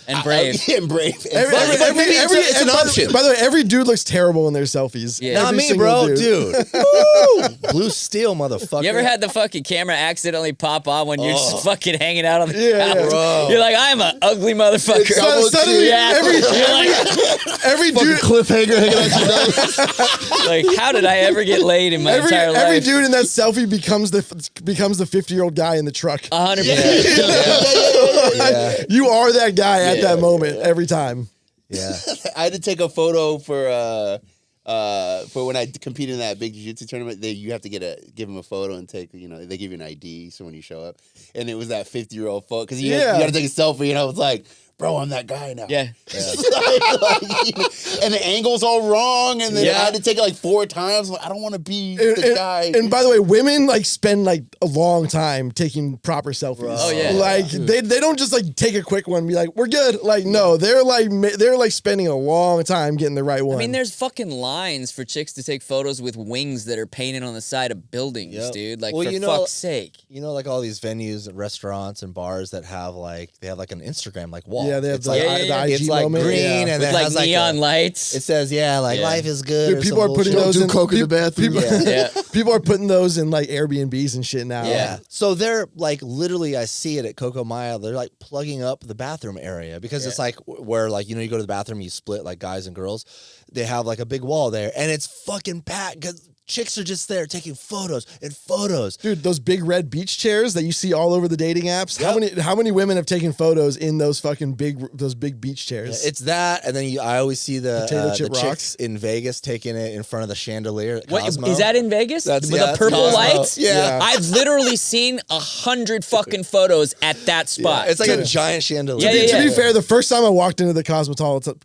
And brave. and brave. And it's an option. By the way, every dude looks terrible in their selfies. Yeah. Not Every me, single bro, dude. dude. Blue steel, motherfucker. You ever had the fucking camera accidentally pop on when you're just fucking hanging out on the Yeah, couch? bro. You're like, I'm an ugly motherfucker. Suddenly, Yeah. every fucking dude, cliffhanger hanging out your nose. Like, how did I ever get laid in my entire life? every dude in that selfie becomes the 50-year-old guy in the truck. 100%. Yeah. You are that guy at that moment every time. Yeah. I had to take a photo for when I competed in that big jiu-jitsu tournament. You have to give them a photo and take, they give you an ID so when you show up. And it was that 50-year-old photo because you got to take a selfie, and I was like, bro, I'm that guy now. Yeah. And the angle's all wrong, and then Yeah. I had to take it like 4 times. Like, I don't want to be the guy. And by the way, women like spend like a long time taking proper selfies. Oh, yeah. Like they don't just like take a quick one and be like, we're good. Like no, they're like spending a long time getting the right one. I mean, there's fucking lines for chicks to take photos with wings that are painted on the side of buildings, Yep. dude. Like, Well, for fuck's sake. You know, like all these venues and restaurants and bars that have like an Instagram like wall. Yeah, they have it's the, like, yeah, the IG it's like moment. green Yeah. and With then like has like neon a, lights. it says like Yeah. life is good. Dude, or people some are putting bullshit. those do in coke in the bathroom. yeah. People are putting those in like Airbnbs and shit now. Yeah. So they're like literally, I see it at Coco Maya. They're like plugging up the bathroom area because it's like where like you go to the bathroom, you split like guys and girls. They have like a big wall there, and it's fucking packed because chicks are just there taking photos and photos. Dude, those big red beach chairs that you see all over the dating apps. Yep. How many women have taken photos in those fucking big beach chairs? It's that, and then I always see the Potato chip chicks rocks. in Vegas taking it in front of the chandelier. At What Cosmo. is that in Vegas? That's- With yeah, the that's purple Cosmo. lights? Yeah. I've literally seen 100 fucking photos at that spot. It's like a giant chandelier. Yeah, To be fair, the first time I walked into the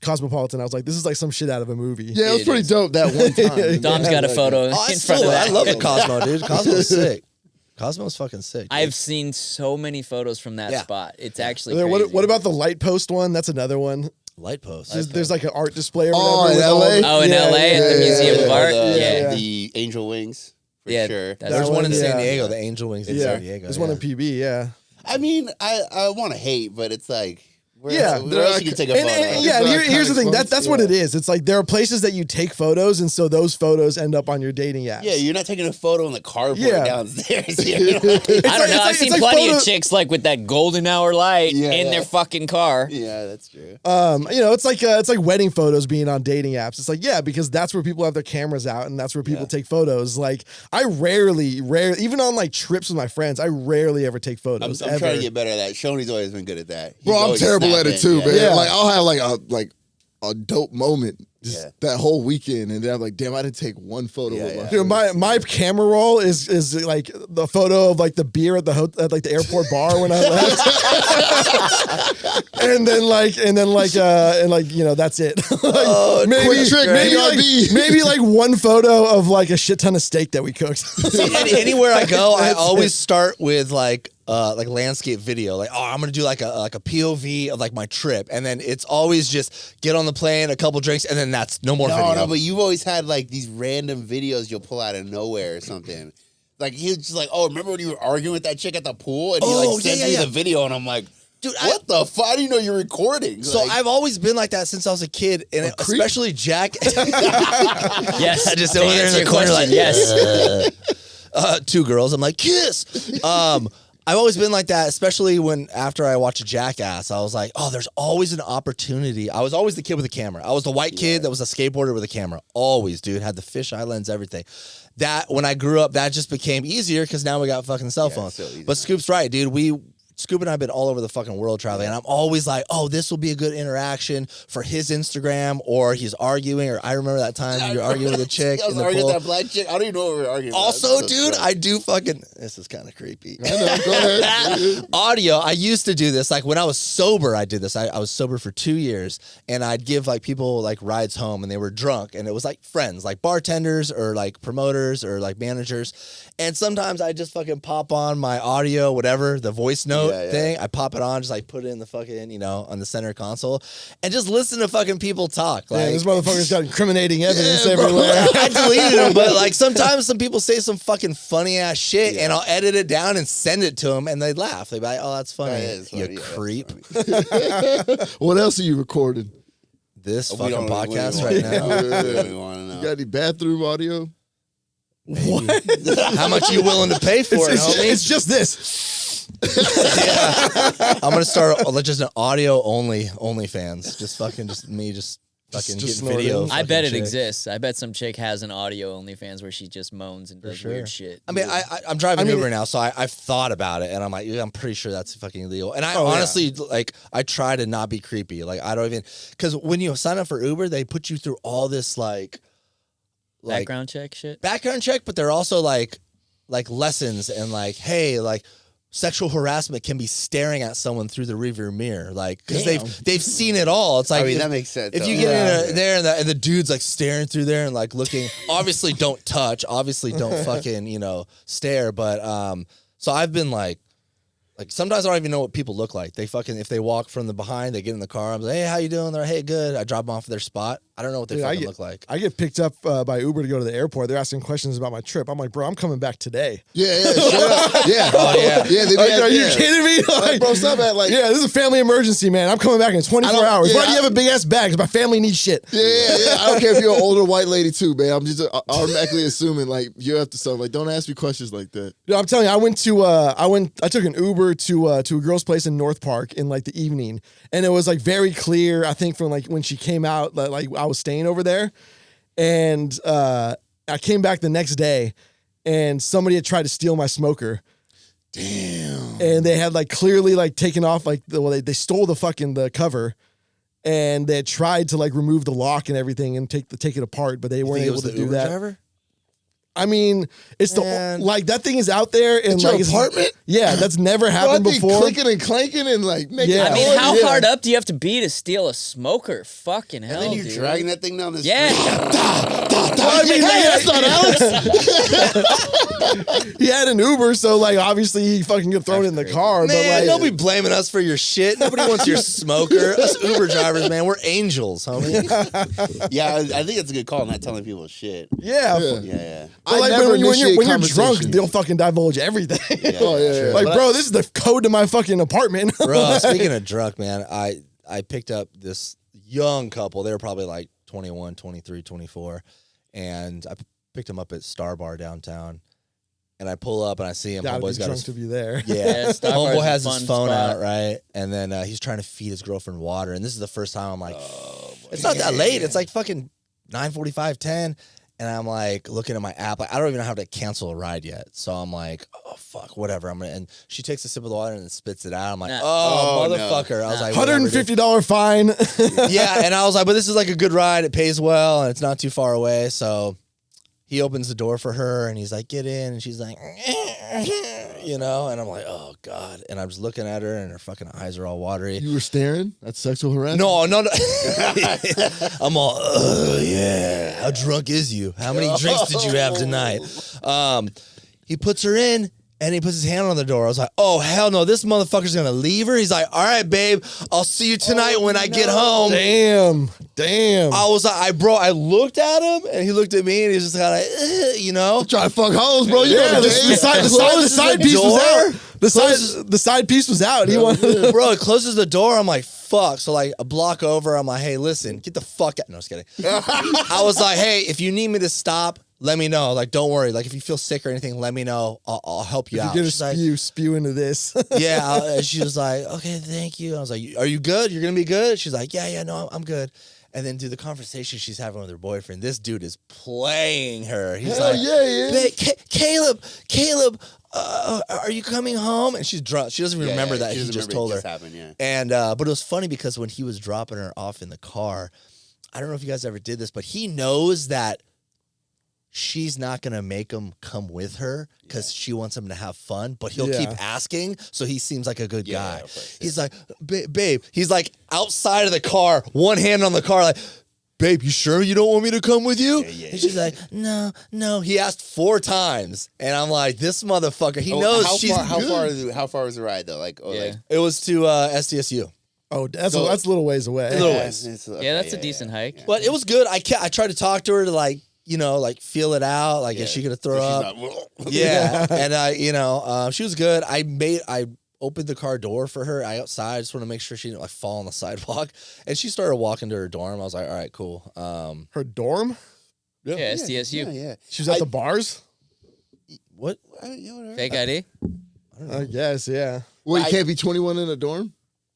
Cosmopolitan, I was like, this is like some shit out of a movie. Yeah, it was pretty dope that one time. Dom's got a photo Oh, in front of that. I love the Cosmo, dude. Cosmo's sick. Cosmo's fucking sick. Dude. I've seen so many photos from that Yeah. spot. It's actually Then crazy. what about the light post one? That's another one. light post. There's like an art display or Oh, whatever. in with all LA? the- Oh, in LA at the Museum of Art? Yeah. The angel wings, for Yeah, sure. that's- There's one in yeah. San Diego, the Angel Wings in Yeah, San Diego. there's one in PB. Yeah. I mean, I want to hate, but it's like, Where else you can take a photo? Here's the thing. That's what Yeah. it is. It's like there are places that you take photos, and so those photos end up on your dating apps. Yeah, you're not taking a photo in the carport Yeah. downstairs. I don't know. I've seen plenty of chicks like with that golden hour light in their fucking car. Yeah, that's true. It's like wedding photos being on dating apps. It's like, yeah, because that's where people have their cameras out and that's where people take photos. Like I rarely, even on like trips with my friends, I rarely ever take photos. I'm trying to get better at that. Schoony's always been good at that. He's Bro, I'm always terrible at it snapping, too, man. Yeah. Like I'll have a dope moment just that whole weekend, and then I'm like, damn, I didn't take one photo with my Dude, my camera roll is like the photo of like the beer at the airport bar when I left, and then that's it. maybe like one photo of like a shit ton of steak that we cooked. See, anywhere I go, I always start with like landscape video. Like, I'm gonna do like a POV of like my trip, and then it's always just get on the plane, a couple drinks, and then that's no more video. No, but you've always had like these random videos you'll pull out of nowhere or something. Like he was just like, oh, remember when you were arguing with that chick at the pool, and he like sent me the video, and I'm like, dude, what the fuck? I didn't know you're recording. So I've always been like that since I was a kid, and especially Jack. Yes, I just over there in the corner like yes. Two girls. I'm like kiss. I've always been like that, especially after I watched Jackass, I was like, oh, there's always an opportunity. I was always the kid with a camera. I was the white kid that was a skateboarder with a camera. Always, dude. Had the fisheye lens, everything. That, when I grew up, that just became easier because now we got fucking cell phones. So but Scoop's right, dude. Scoop and I have been all over the fucking world traveling, and I'm always like, oh, this will be a good interaction for his Instagram, or he's arguing, or I remember that time you're arguing with a chick. I was arguing with that black chick. I don't even know what we were arguing also, about. dude, I do fucking, this is kind of creepy. I know, go ahead. Audio, I used to do this. Like when I was sober, I did this. I was sober for 2 years, and I'd give like people like rides home, and they were drunk, and it was like friends, like bartenders or like promoters or like managers. And sometimes I just fucking pop on my audio, whatever, the voice note thing. I pop it on, just like put it in the fucking, on the center console, and just listen to fucking people talk. Like, this motherfucker's got incriminating evidence everywhere. I deleted them, but like sometimes some people say some fucking funny ass shit, and I'll edit it down and send it to them, and they'd laugh. They'd be like, "Oh, that's funny, you creep." What else are you recording? This fucking podcast right now. We want to know. You got any bathroom audio? What? How much are you willing to pay for it, homie? It's just this. I'm gonna start just an audio only OnlyFans. Just fucking me fucking getting video. I bet it exists. I bet some chick has an audio OnlyFans where she just moans and does weird shit. I mean, I'm driving Uber now, so I've thought about it, and I'm like, I'm pretty sure that's fucking illegal. And I honestly, like, I try to not be creepy. Like, I don't even, because when you sign up for Uber, they put you through all this like Background check shit. Background check, but they're also like lessons and like, hey, like sexual harassment can be staring at someone through the rearview mirror, like because they've seen it all. It's like, I mean, that makes sense. If you get in there and the dude's like staring through there and like looking, obviously don't touch, obviously don't fucking stare. But so I've been like sometimes I don't even know what people look like. They fucking, if they walk from the behind, they get in the car. I'm like, hey, how you doing? They're like, hey, good. I drop them off at their spot. I don't know what they fucking look like. I get picked up by Uber to go to the airport. They're asking questions about my trip. I'm like, bro, I'm coming back today. Yeah, straight up. Yeah. Oh, yeah. Yeah, are you kidding me? Like, bro, stop at like. Yeah, this is a family emergency, man. I'm coming back in 24 hours. Yeah, Why do you have a big ass bag? Because my family needs shit. Yeah. I don't care if you're an older white lady too, man. I'm just automatically assuming like you're up to something. Like, don't ask me questions like that. Dude, I'm telling you, I took an Uber to a girl's place in North Park in like the evening, and it was like very clear. I think from like when she came out, that like I was staying over there, and I came back the next day, and somebody had tried to steal my smoker. Damn. And they had like clearly like taken off like they stole the cover, and they had tried to like remove the lock and everything and take it apart, but they weren't able to do that. Driver? I mean, it's like that thing is out there in It's like your apartment. Yeah, that's never happened before. Clicking and clanking and like making. Yeah. I mean, noise. how hard up do you have to be to steal a smoker? Fucking hell, And then you're dude. dragging that thing down the street. Yeah. I mean, hey, that's not Alex. He had an Uber, so like obviously he fucking get thrown in the car. Man, but like, don't be blaming us for your shit. Nobody wants your smoker. Us Uber drivers, man, we're angels, homie. Yeah, I think it's a good call, not telling people shit. yeah. Yeah. But I like never when you're initiate drunk, conversation. they'll fucking divulge everything. Oh yeah. Like, bro, this is the code to my fucking apartment. Bro, speaking of drunk, man, I picked up this young couple. They were probably like 21, 23, 24. And I picked them up at Star Bar downtown. And I pull up and I see him. Gotta be Homeboy's got drunk his, to be there. yeah. Star Bar's Homeboy a has fun his phone spot. out, right? And then he's trying to feed his girlfriend water. And this is the first time I'm like, it's not that late. It's like fucking 9:45, 10. And I'm like looking at my app. Like, I don't even know how to cancel a ride yet. So I'm like, oh, fuck, whatever. And she takes a sip of the water and then spits it out. I'm like, Nah. oh, Oh, motherfucker. no. I was like, whatever, dude. $150 fine. Yeah. And I was like, but this is like a good ride. It pays well and it's not too far away. So he opens the door for her and he's like, get in. And she's like, you know, and I'm like, oh, God. And I'm just looking at her and her fucking eyes are all watery. You were staring? That's sexual harassment? No. I'm all, yeah. How drunk is you? How many drinks did you have tonight? He puts her in and he puts his hand on the door. I was like, oh, hell no. This motherfucker's going to leave her. He's like, all right, babe. I'll see you tonight when I get home. Damn. I was like, I looked at him and he looked at me and he was just kind of like, you know. Try to fuck hoes, bro. You Yeah, know the the side piece was out. The side piece was out. He wanted. Bro, it closes the door. I'm like, fuck. So like a block over, I'm like, hey, listen, get the fuck out. No, just kidding. I was like, hey, if you need me to stop, let me know. Like, don't worry. Like, if you feel sick or anything, let me know. I'll help you out. You're She's gonna like, spew into this. yeah. And she was like, okay, thank you. I was like, are you good? You're gonna be good? She's like, yeah, no, I'm good. And then, dude, the conversation she's having with her boyfriend, this dude is playing her. He's Hell like, yeah. "Babe, Caleb, are you coming home?" And she's drunk. She doesn't even remember that. He just told her. Happened, yeah. And but it was funny because when he was dropping her off in the car, I don't know if you guys ever did this, but he knows that she's not gonna make him come with her because she wants him to have fun, but he'll keep asking, so he seems like a good guy. Of course, He's like, babe, he's like outside of the car, one hand on the car, like, babe, you sure you don't want me to come with you? And she's like, no. He asked 4 times, and I'm like, this motherfucker, he knows she's good. How far was the ride though? Like, It was to SDSU. Oh, that's a little ways away. Yeah, that's a decent hike. But it was good. I tried to talk to her to like, you know, like feel it out. Like, is she gonna throw up? Yeah. And she was good. I opened the car door for her. I outside. I just want to make sure she didn't like fall on the sidewalk. And she started walking to her dorm. I was like, all right, cool. Her dorm? Yeah, SDSU. Yeah. She was at the bars? What? Fake ID? I guess, yeah. Well, you can't be 21 in a dorm?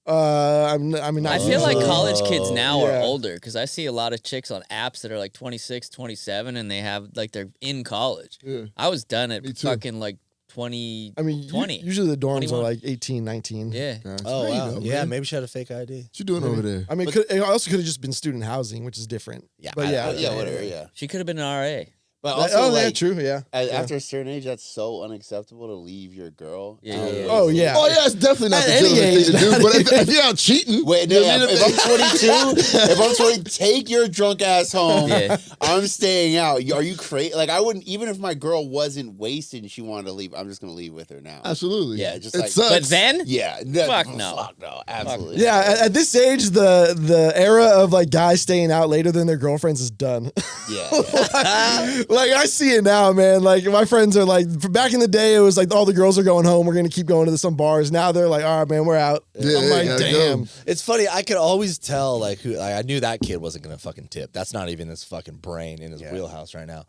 I mean, I feel like college kids now are Yeah. older because I see a lot of chicks on apps that are like 26, 27, and they have like they're in college. Yeah. I was done at Me too. fucking like 20. I mean, 20. usually the dorms 21. are like 18, 19. Yeah. Oh, There you wow. go, Yeah, man. maybe she had a fake ID. What you doing over there? I mean, it also could have just been student housing, which is different. Yeah, But yeah. Whatever. Yeah. She could have been an RA. But also, yeah, like, true, yeah. after a certain age, that's so unacceptable to leave your girl. Yeah. Oh, yeah. Oh, yeah, it's definitely not At the any gentleman thing to do. age. But if you're out cheating, Wait, no, if I'm 22, take your drunk ass home. Yeah. I'm staying out. Are you crazy? Like, I wouldn't, even if my girl wasn't wasted and she wanted to leave, I'm just going to leave with her now. absolutely. Yeah, just it like- sucks. But then? Yeah. Fuck no. Fuck no. Absolutely. Yeah, at this age, the era of like guys staying out later than their girlfriends is done. Yeah. Like I see it now, man. Like my friends are like, back in the day, it was like all the girls are going home. We're gonna keep going to some bars. Now they're like, all right, man, we're out. Yeah, I'm like, gotta damn. go. It's funny. I could always tell, like, who. Like, I knew that kid wasn't gonna fucking tip. That's not even his fucking brain in his wheelhouse right now.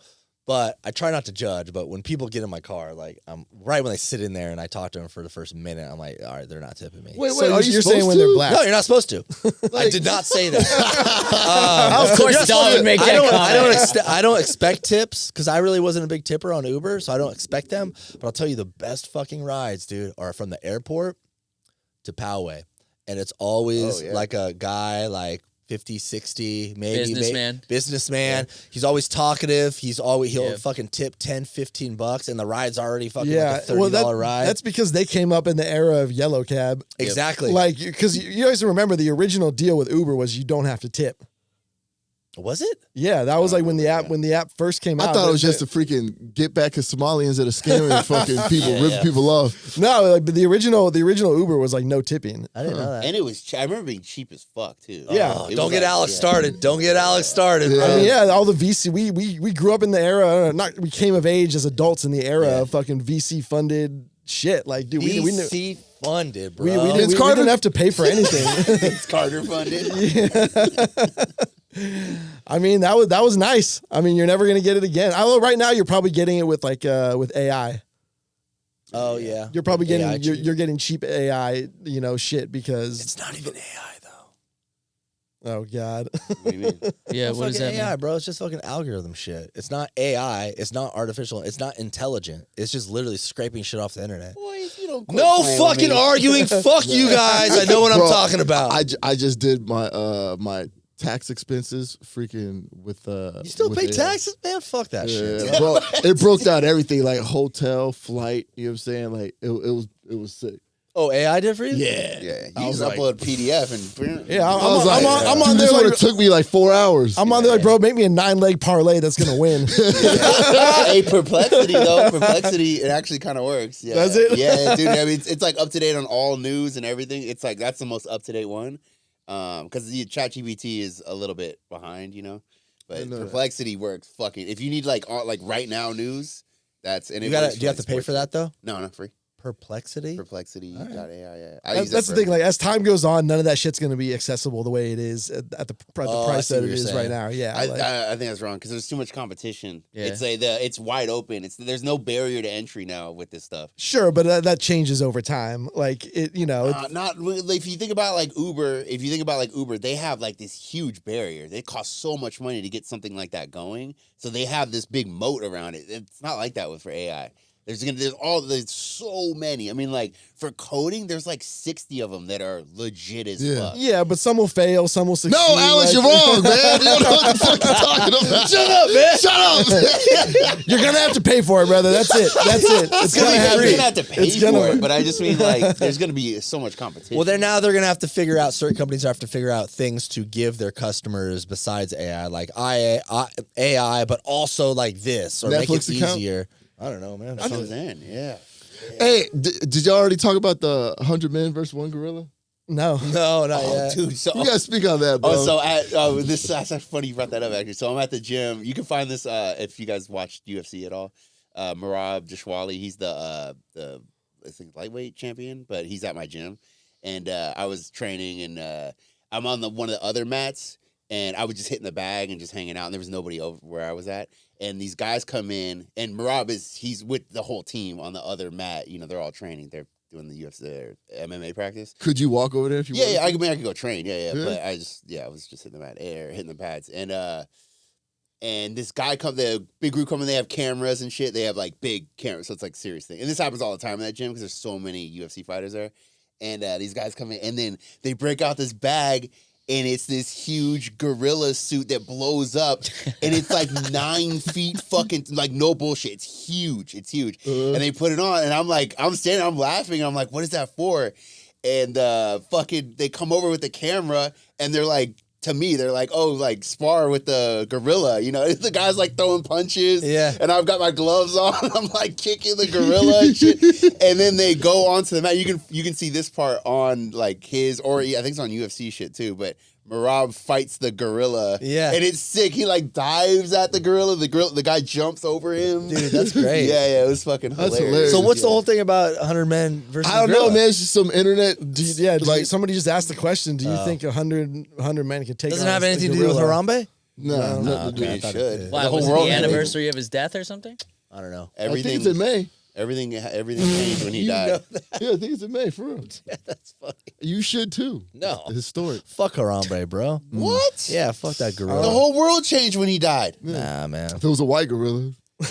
But I try not to judge. But when people get in my car, like, right when they sit in there and I talk to them for the first minute, I'm like, all right, they're not tipping me. Wait, So are you you're supposed saying when to? they're black? No, you're not supposed to. I did not say that. Of course, Dawn would make that comment. I don't expect tips because I really wasn't a big tipper on Uber, so I don't expect them. But I'll tell you, the best fucking rides, dude, are from the airport to Poway. And it's always like a guy, like 50, 60, maybe. Businessman. Yeah. He's always talkative. He'll fucking tip 10, 15 bucks, and the ride's already fucking like a $30 ride. That's because they came up in the era of yellow cab. Exactly. Like, because you guys remember the original deal with Uber was you don't have to tip. Was it? Yeah, that was like when the app first came out. I thought it was just to freaking get back at Somalians that are scamming fucking people, ripping people off. No, like but the original Uber was like no tipping. I didn't know that. And it was, I remember being cheap as fuck, too. Yeah. Oh, don't get Alex started. Don't get Alex started, bro. I mean, yeah, all the VC. We grew up in the era. We came of age as adults in the era of fucking VC funded shit. Like, dude, we knew. VC funded, bro. We didn't have to pay for anything. It's Carter funded. I mean, that was nice. I mean, you're never gonna get it again. Although right now you're probably getting it with with AI. Oh yeah, You're probably getting AI you're getting cheap AI, shit because It's not even AI though. oh god. What do you mean? Yeah, It's what does fucking that AI, mean? bro? It's just fucking algorithm shit. It's not AI. It's not artificial. It's not intelligent. It's just literally scraping shit off the internet. Boys, you don't quit No playing with fucking me. arguing. Fuck you guys. I know what I'm Bro, talking about. I just did my my tax expenses freaking with You still with pay AI. taxes, man? Fuck that shit. Yeah, bro, it broke down everything like hotel, flight. You know what I'm saying? Like it was sick. Oh, AI did for you? Yeah, Yeah, I you was just like- upload a PDF and Yeah, I was like, I'm on dude, there this would like have took me like 4 hours. I'm on there like, bro, make me a 9-leg parlay that's gonna win. Hey, Perplexity though. Perplexity, it actually kind of works. Yeah. Does it? Yeah, dude. I mean, it's like up to date on all news and everything. It's like that's the most up to date one. Because the ChatGPT is a little bit behind, But I know that. Perplexity works fucking. If you need like right now news, that's and Do it you works have to pay for that though? No, not free. Perplexity? Perplexity.ai. Yeah, That's the thing. Like as time goes on, none of that shit's gonna be accessible the way it is at the Oh, I price see that what it you're is saying. right now. Yeah, like- I think that's wrong because there's too much competition. Yeah. It's it's wide open. There's no barrier to entry now with this stuff. sure, but that changes over time. Like it, it's- Not really. If you think about like Uber, they have like this huge barrier. They cost so much money to get something like that going. So they have this big moat around it. It's not like that for AI. There's so many. I mean, like for coding, there's like 60 of them that are legit as Yeah. fuck. yeah, but some will fail, some will succeed. No, Alex, like- you're wrong, man. You don't know what the fuck you're talking about. Shut up, man. Shut up. You're gonna have to pay for it, brother. That's it. That's it. It's gonna You're happen. gonna have to pay It's gonna- for it, but I just mean like there's gonna be so much competition. Well, they're gonna have to figure out. Certain companies have to figure out things to give their customers besides AI, like AI, but also like this or make it Netflix account? easier. I don't know, man. That's what I'm saying. Yeah. Hey, did y'all already talk about the 100 men versus one gorilla? No. No, not yet. Dude, so You gotta speak on that, bro. that's actually funny you brought that up. Actually, so I'm at the gym. You can find this if you guys watched UFC at all. Marab Jashwali, he's the I think lightweight champion, but he's at my gym, and I was training, and I'm on one of the other mats, and I was just hitting the bag and just hanging out, and there was nobody over where I was at, and these guys come in, and Marab he's with the whole team on the other mat. They're all training. They're doing the UFC or MMA practice. Could you walk over there if you wanted? Yeah, I could go train. Yeah. Yeah? But I was just hitting the mat, hitting the pads, and this guy the big group coming. They have cameras and shit. They have like big cameras, so it's like serious thing. And this happens all the time in that gym because there's so many UFC fighters there. And these guys come in, and then they break out this bag. And it's this huge gorilla suit that blows up, and it's like 9 feet fucking, like no bullshit. It's huge. And they put it on, and I'm standing, I'm laughing, and I'm like, what is that for? And they come over with the camera, and they're like, to me, they're like, oh, like spar with the gorilla. The guy's like throwing punches. Yeah. And I've got my gloves on. I'm like kicking the gorilla and shit. And then they go onto the mat. You can see this part on like his, or I think it's on UFC shit too, but Marab fights the gorilla. Yeah. And it's sick. He like dives at the gorilla. The guy jumps over him. Dude, that's great. Yeah, it was fucking That's hilarious. hilarious. So what's the whole thing about 100 men versus? I don't know, gorilla? man. It's just some internet. Somebody just asked the question. Do you think 100 men can take? Doesn't on have a anything to do with gorilla? Harambe? No, nothing to do Okay, with it thought it. it should. Why, The whole was it world the anniversary of his death or something? I don't know. I think Everything, it's in May. everything changed when he died. Yeah, I think it's in May, for real. That's funny. You should too. No. Historic. Fuck Harambe, bro. What? Yeah, fuck that The gorilla. whole world changed when he died. Nah, man. If it was a white gorilla. Wait,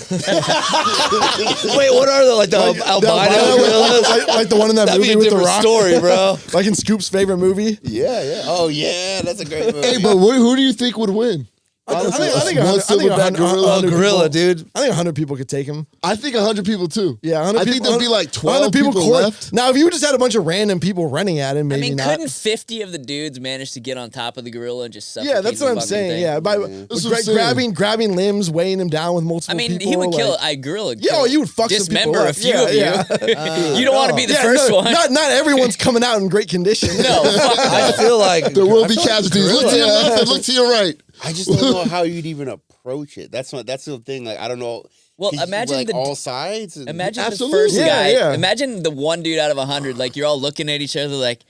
what are the albino albino gorillas? like the one in that That'd be movie a with the different rock. story, bro. Like in Scoop's favorite movie. Yeah. Oh, yeah. That's a great movie. Hey, but who do you think would win? Honestly, I think one 100 silverback 100 gorilla. 100 gorilla, people- dude. I think 100 people could take him. I think 100 people too. Yeah, 100 I think people. there'd be like 12 100 people court- left. Now, if you just had a bunch of random people running at him, I maybe mean, not. couldn't 50 of the dudes manage to get on top of the gorilla and just suffocate Yeah, that's the what I'm fucking saying. thing? Yeah, by That's what I'm saying. grabbing limbs, weighing him down with multiple. I mean, people, he would kill like- a gorilla. would Yeah, kill- oh, you would fuck some people dismember up. a few Yeah, of you. yeah. You don't want to be the Yeah, first no, one. Not everyone's coming out in great condition. No, fuck I feel like There will be I feel like casualties. Look to your left and look to your right. I just don't know how you'd even approach it. That's the thing. Like, I don't know. Well, 'Cause imagine like all sides. Imagine Absolutely. the first Yeah, guy. yeah. Imagine the one dude out of 100. Like you're all looking at each other, like,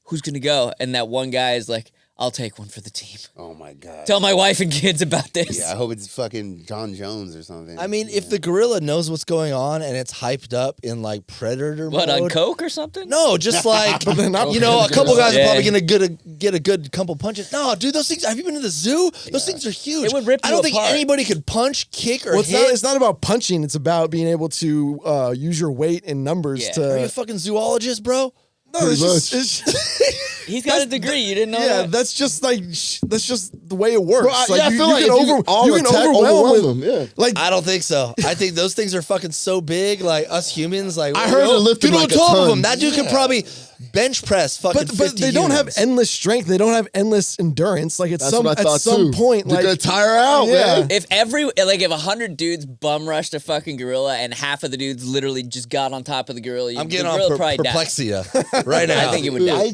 who's gonna go? And that one guy is like, I'll take one for the team. Oh my god. Tell my wife and kids about this. Yeah, I hope it's fucking John Jones or something. I mean, if the gorilla knows what's going on and it's hyped up in like predator What, mode, on coke or something? no, just like But they're not you know, a couple guys Yeah. are probably gonna get a good couple punches. No, dude, those things. Have you been to the zoo? Those things are huge. It would rip I you don't think apart. anybody could punch, kick, or Well, hit. it's not about punching. It's about being able to use your weight and numbers Yeah. Are you a to. fucking zoologist, bro? No, Pretty it's just, much. it's just He's got a degree. You didn't know yeah. that? That's just like that's just the way it works. Bro, like, I feel like can if you all you can attack, overwhelm overwhelm them. Yeah. Like I don't think so. I think those things are fucking so big. Like us humans, like I heard it lifted get on like a top of ton. them. That dude could probably bench press fucking. but 50 they don't have humans. endless strength. They don't have endless endurance. Like at That's some what I thought some too. point, They're like gonna tire out, Yeah. man. If 100 dudes bum rushed a fucking gorilla and half of the dudes literally just got on top of the gorilla, I'm the getting gorilla on probably died. perplexia right now. I think it would die.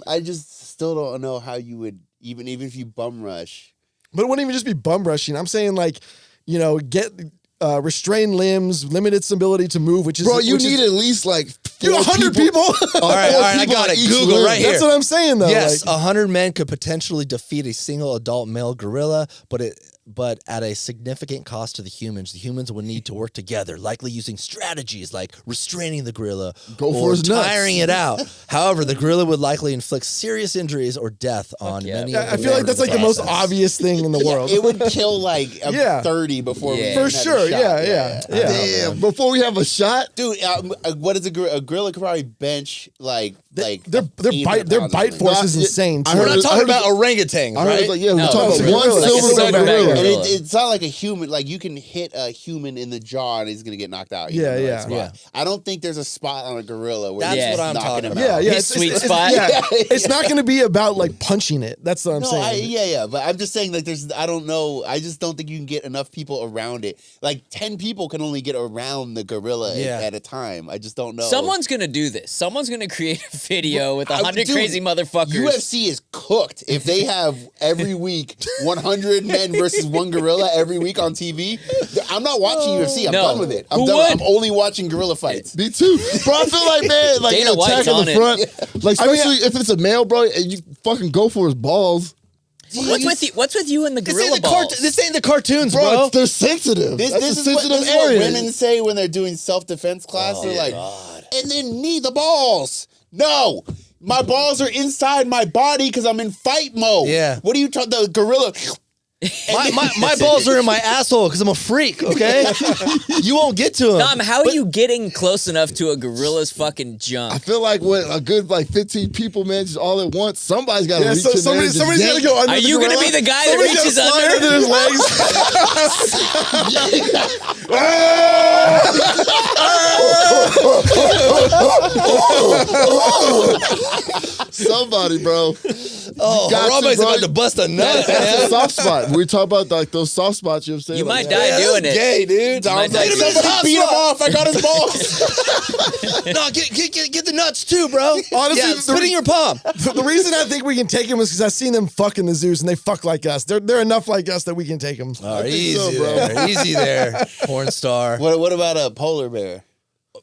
I just still don't know how you would even if you bum rush. But it wouldn't even just be bum rushing. I'm saying like, get restrained limbs, limit its ability to move, which is Bro, you which is- need at least like you 100 people. All right, I got it. Google right here. That's what I'm saying though. Yes, like, 100 men could potentially defeat a single adult male gorilla, but at a significant cost to the humans. The humans would need to work together, likely using strategies like restraining the gorilla Go for or his nuts. tiring it out. However, the gorilla would likely inflict serious injuries or death on yeah. many. I of the feel like that's like the most process. obvious thing in the world. It would kill like a Yeah. 30 before we Yeah. even For had a sure. shot. Yeah. Damn, before we have a shot, Dude, what is a gorilla could probably bench like Their 800 bite pounds or force Nah, is yeah, insane. I too. We're heard not it- talking about orangutans, I heard right? it's like, yeah, we're No, talking it's about a one gorilla. Like a silverback silverback gorilla. And gorilla. it's not like a human. Like you can hit a human in the jaw and he's gonna get knocked out. Yeah, in the yeah. right spot. Yeah. I don't think there's a spot on a gorilla where That's you're what just I'm knocking talking him about. out. Yeah, His sweet spot. It's not going to be about like punching it. That's what I'm saying. Yeah. But I'm just saying, like, I don't know. I just don't think you can get enough people around it. Like 10 people can only get around the gorilla at a time. I just don't know. Someone's gonna do this. Someone's gonna create a video with I- 100 dude, crazy motherfuckers. UFC is cooked. If they have every week 100 men versus one gorilla every week on TV, I'm not watching UFC. I'm No. done with it. I'm Who done. would? I'm only watching gorilla fights. Me too. Bro, I feel like, man, like Dana you attack White's in on the it. front. Like, especially if it's a male, bro, and you fucking go for his balls. What's with you and the gorilla balls? This ain't the cartoons, Bro, bro. they're sensitive. This That's is a what, sensitive this is what area. women say when they're doing self-defense class. They're like, and then knee the balls. No, my balls are inside my body because I'm in fight mode. Yeah. What are you talking? The gorilla. My balls are in my asshole because I'm a freak, okay? You won't get to them. Dom, how are you getting close enough to a gorilla's fucking I junk? feel like with a good like 15 people, man, just all at once, somebody's got to Yeah, reach so in there and somebody's just got to go under Are the you gonna gorilla. be the guy that Somebody's reaches gotta slide under? somebody, bro. Oh, got to, Harambe's bro. about to bust a nut, That's a man. soft spot. We talk about like those soft spots. You know what I'm saying? You Like, might die doing it. Gay, dude. You might Like, die Somebody somebody beat him off. I got his balls. No, get the nuts too, bro. Honestly, yeah, the- spit in your palm. The reason I think we can take them is because I've seen them fuck in the zoos and they fuck like us. They're enough like us that we can take them. Oh, think easy so, bro. there. Easy there, porn star. What about a polar bear?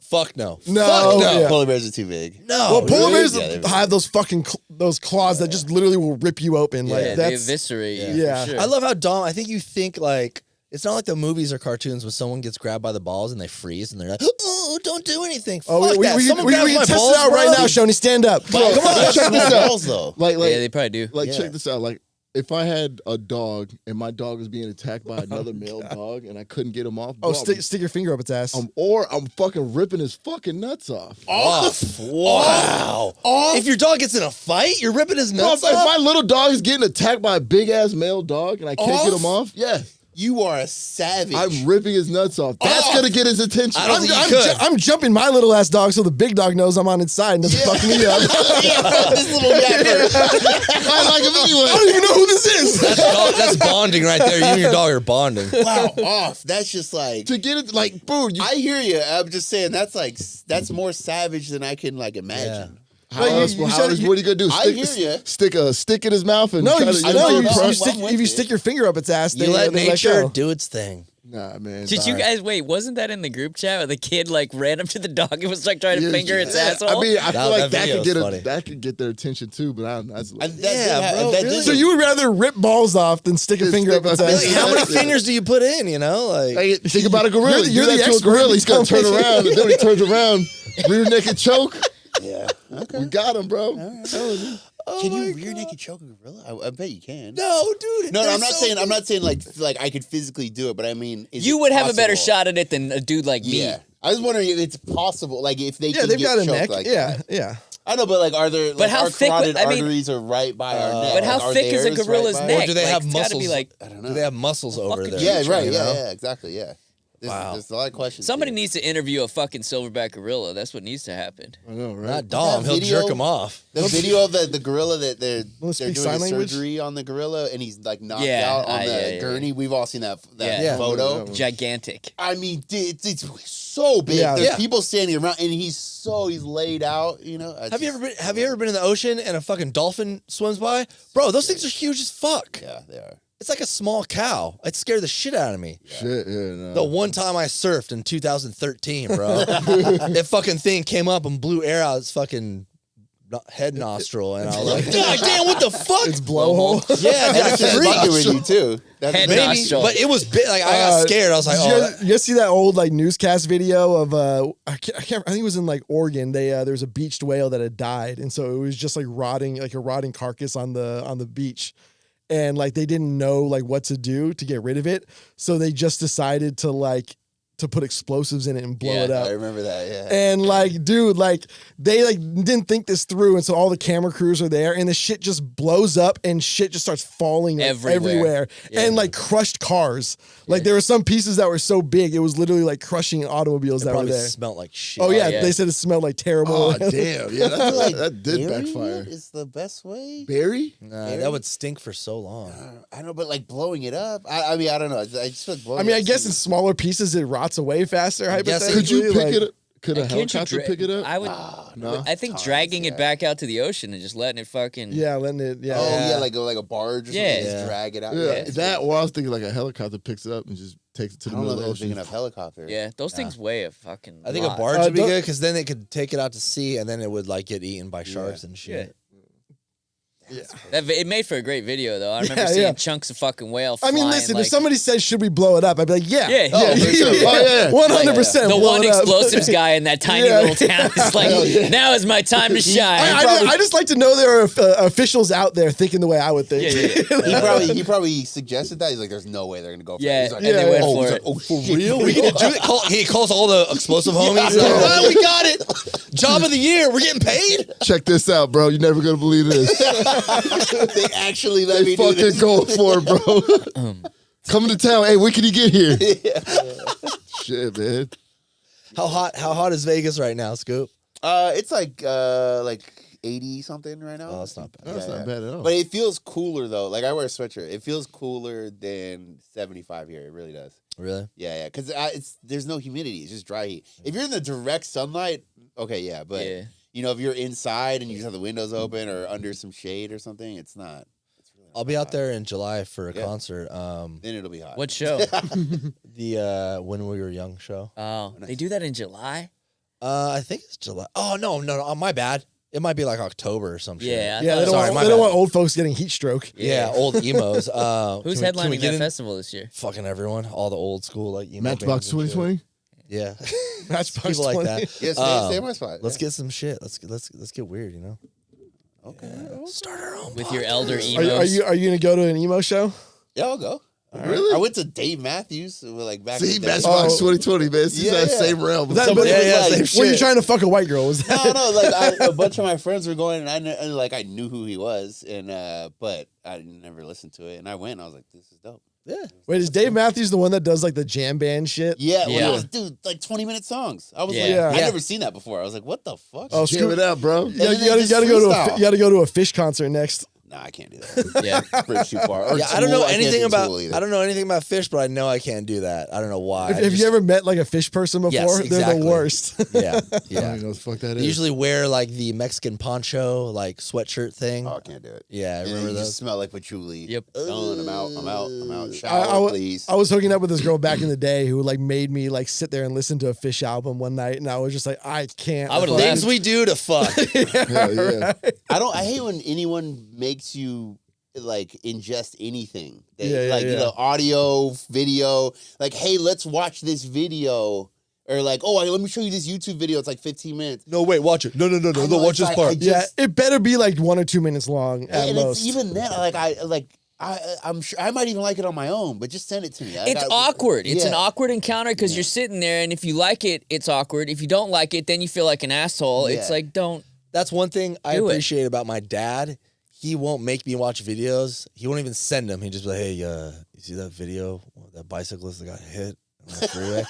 Fuck no. No, Fuck no. yeah. Polar bears are too big. No. Well, polar bears Yeah, they're- have those fucking those claws that just literally will rip you open. Yeah, Like they that's eviscerate you. Yeah. For sure. I love how Dom. I think you think like it's not like the movies or cartoons when someone gets grabbed by the balls and they freeze and they're like, "Oh, don't do anything." Oh, Fuck we that. can Someone grabs my test balls, it out right bro. now, Shoney. Stand up. Come on, check this balls though. like, Yeah, they probably do. like Yeah. check this out. Like, if I had a dog and my dog was being attacked by another male dog and I couldn't get him off, Oh, bro, stick your finger up its ass. or I'm fucking ripping his fucking nuts off. Off. Wow. If your dog gets in a fight, you're ripping his Bro, nuts if off. my little dog is getting attacked by a big ass male dog and I can't get him off, yeah, You are a savage. I'm ripping his nuts off. That's gonna get his attention. I don't think you could. I'm jumping my little ass dog so the big dog knows I'm on its side and doesn't fuck me up. this little yapper. I like him anyway. I don't even know who this is. That's bonding right there. You and your dog are bonding. Wow, off. That's just like. To get it, like, bro, I hear you. I'm just saying that's more savage than I can like imagine. How No, you- else? you How said else- you- what are you gonna do? I hear ya. Stick a stick in his mouth and No, try you, to, no, I'm if you stick your finger up its ass, You they let they nature go. do its thing. Nah, man. Did you guys wait? Wasn't that in the group chat where the kid like ran up to the dog and was like trying to finger its asshole? I mean, I feel like that that could get their attention too, but I don't know. That's like, bro, really? So you would rather rip balls off than stick a Just finger up stick its my ass? finger- How many Yeah. fingers do you put in? You know, like Hey, think about a gorilla. You're Do the that to a expert. gorilla. He's gonna turn Tell me. around, and then when he turns around, rear naked choke. Yeah. Okay. We got him, bro. Can you rear naked choke a gorilla? I bet you can. no, dude. No, they're I'm not so saying. I'm big. not saying like I could physically do it, but I mean, is you it would have a better possible? shot at it than a dude like me. Yeah, I was wondering if it's possible. Like if they Yeah, can they've get got a choked neck. like Yeah, that. yeah. I know, but like, are there? Like, But how our thick would- carotid I mean- arteries are right by our neck. But how Like, are thick is a theirs gorilla's right by- neck? Or do they Like, have it's gotta muscles? be like I don't know. Do they have muscles over fucking there? Yeah, right. you Yeah, know? yeah, exactly. Yeah. There's a lot of questions. somebody here. needs to interview a fucking silverback gorilla. That's what needs to happen. I know, right? Not Dom. That He'll video- jerk him off. The video of the gorilla that they're speak doing sign a language? surgery on the gorilla and he's like knocked Yeah, out on the yeah. gurney. We've all seen that Yeah. photo. Yeah. Gigantic. I mean, dude, it's so big. Yeah. There's Yeah. people standing around, and he's laid out. You know. Have you ever been in the ocean and a fucking dolphin swims by? Bro, those things are huge as fuck. Yeah, they are. It's like a small cow. It scared the shit out of me. Shit, yeah, no. The one time I surfed in 2013, bro, that fucking thing came up and blew air out its fucking head nostril, and I was like, God damn, what the fuck? It's blowhole. Yeah, That's that's just freak. fucking with you too. That's Head maybe- nostril. But it was big. Like I got scared. I was like, Did oh, you guys see that old like newscast video of I think it was in like Oregon. There was a beached whale that had died, and so it was just like rotting, like a rotting carcass on the beach, and like they didn't know like what to do to get rid of it, so they just decided to put explosives in it and blow it up. I remember that. Yeah. And like, dude, like they like didn't think this through, and so all the camera crews are there, and the shit just blows up, and shit just starts falling like, everywhere, Yeah. and like crushed cars. Like there were some pieces that were so big, it was literally like crushing automobiles it that were probably there. smelled like shit. Oh yeah, yeah. they said it smelled like terrible. Oh damn! Yeah, I feel like that did burying backfire. it is the best way. Barry? Nah, that would stink for so long. I know, but like blowing it up. I mean, I don't know. I just feel like blowing. I mean, it I up guess in seems- smaller pieces it rots away faster. guess- Hypothetically, Could you pick like, it up? Could a Can't you helicopter pick it up? I would. no. I think Tons, dragging it yeah. back out to the ocean and just letting it fucking. Yeah, letting it. Yeah. Oh yeah, like a barge or something. Yeah. Just drag it out. Yeah, that or I was thinking like a helicopter picks it up and just takes it to I the don't know middle if of the it's big ocean. enough helicopter. Yeah, those things weigh a fucking. I think a lot. barge would be don't- good because then they could take it out to sea and then it would like get eaten by sharks and shit. It made for a great video though. I remember Yeah, seeing yeah. chunks of fucking whale. I mean, flying, listen, like, if somebody says, should we blow it up? I'd be like, yeah. Yeah. Oh, for sure. Oh, yeah. 100%. the blow one it up. explosives guy in that tiny Yeah. little town is like, now is my time to shine. I just like to know there are officials out there thinking the way I would think. He probably suggested that. He's like, "There's no way they're gonna go for Yeah, it." He's like, and they went oh, for he's it. like, oh, for Real? We can do it. He calls all the explosive homies. Oh, we got it. Job of the year. We're getting paid. Check this out, bro. You're never gonna believe this. They actually let They me do fucking this. going for it, bro. Coming to town. Hey, when can he get here? Shit, man. How hot is Vegas right now, Scoop? It's like 80 something right now. Oh, that's not bad. That's not bad at all. But it feels cooler though. Like I wear a sweatshirt. It feels cooler than 75 here. It really does. Really? Yeah, yeah. Because there's no humidity. It's just dry heat. If you're in the direct sunlight, okay, yeah. But Yeah. you know, if you're inside and you just have the windows open or under some shade or something, it's not. It's really not I'll be out hot. there in July for a Yeah. concert. Then it'll be hot. What show? The When We Were Young show. Oh, they do that in July. I think it's July. Oh no, my bad. It might be like October or some shit. Yeah, I Yeah, thought they it don't, was- my they don't bad. want old folks getting heat stroke. Yeah, old emos. Who's can we headlining get that in? festival this year? Fucking everyone, all the old school like emo Matchbox bands and shit. 2020. Yeah, Matchbox people like 20. that. Yeah, stay in my spot. Let's get some shit. Let's get weird. You know. Okay. Start our own With your elder Are emos. you gonna go to an emo show? Yeah, I'll go. Really? I went to Dave Matthews like back See, in the day. Matchbox Oh. 2020, man. It's Yeah, that yeah. same realm. That- Somebody but- was yeah, like, same Were you shit. trying to fuck a white girl? Was that? No, like a bunch of my friends were going, and I knew who he was, and but I never listened to it, and I went, and I was like, this is dope. Yeah. Wait, is Dave Matthews the one that does like the jam band shit? Yeah, well, Yeah. it was, dude, like 20-minute songs. I was Yeah. like, Yeah. I'd Yeah. never seen that before. I was like, what the fuck? Oh, jam it out, bro. You gotta, then they just you gotta go to freestyle. you gotta go to a Fish concert next. Nah, I can't do that. Yeah. Bridge too far. Or Yeah, I don't know Tool, can't anything do about. Tool either. I don't know anything about fish, but I know I can't do that. I don't know why. Have you ever met like a fish person before? Yes, They're exactly. the worst. Yeah, I don't yeah. even know what the fuck that They is. usually wear like the Mexican poncho, like sweatshirt thing. Oh, I can't do it. Yeah, I And remember you those. just smell like patchouli. Yep. Done. I'm out. I'm out. I'm out. Shower, I please. was hooking up with this girl back in the day who like made me like sit there and listen to a Fish album one night, and I was just like, I can't. I would've fucking- Things we do to fuck. Hell yeah. I hate when anyone makes you like ingest anything. Yeah, like yeah. you know, audio, video. Like, hey, let's watch this video. Or like, oh, let me show you this YouTube video. It's like 15 minutes. No, wait, watch it. No, I know, watch it's this like, part. I just- Yeah, it better be like 1 or 2 minutes long at and most. it's even then, I'm sure I might even like it on my own, but just send it to me. It's awkward. It's an Yeah. awkward encounter because you're sitting there, and if you like it, it's awkward. If you don't like it, then you feel like an asshole. It's Yeah. like, don't. That's one thing I Do it. appreciate about my dad. He won't make me watch videos. He won't even send them. He just be like, hey, you see that video? That bicyclist that got hit on the freeway?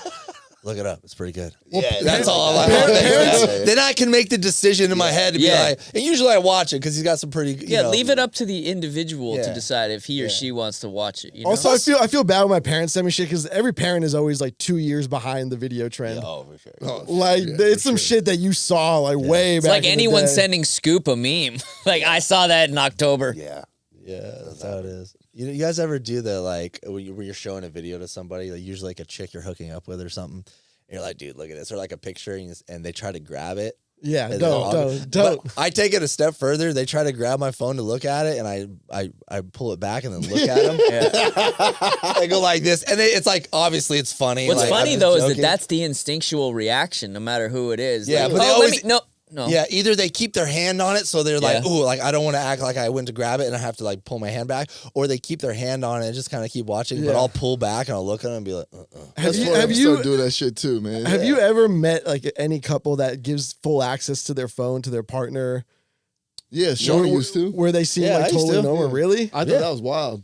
Look it up. It's pretty good. Yeah, That's all. like, I'm like, yeah. Then I can make the decision in my head to be Yeah. like, and usually I watch it because he's got some pretty. Yeah, leave it up to the individual to Yeah. decide if he or Yeah. she wants to watch it. You know? Also, I feel bad when my parents send me shit because every parent is always like 2 years behind the video trend. Oh, for sure. Like Yeah, it's for some sure. shit that you saw like way it's back. like in the anyone day. sending Scoop a meme. Like, I saw that in October. Yeah. Yeah, that's how it is. You guys ever do the like when you're showing a video to somebody, like usually like a chick you're hooking up with or something, and you're like, dude, look at this, or like a picture, and they try to grab it. Yeah, And don't. But I take it a step further. They try to grab my phone to look at it, and I pull it back and then look at them. I go like this, and it's like obviously it's funny. What's like, funny, I'm just though, is that joking. that's the instinctual reaction, no matter who it is. Yeah, Like, but they oh, always- no. Yeah, either they keep their hand on it, so they're like, Yeah. "Ooh, like I don't want to act like I went to grab it and I have to like pull my hand back," or they keep their hand on it and just kind of keep watching. But Yeah. I'll pull back and I'll look at them and be like, Have That's you why have I you start doing that shit too, man. have you ever met like any couple that gives full access to their phone to their partner? Yeah, Sean Where- used to. Where they seem Yeah, I like used totally to. normal. Yeah. Really? I thought that was wild.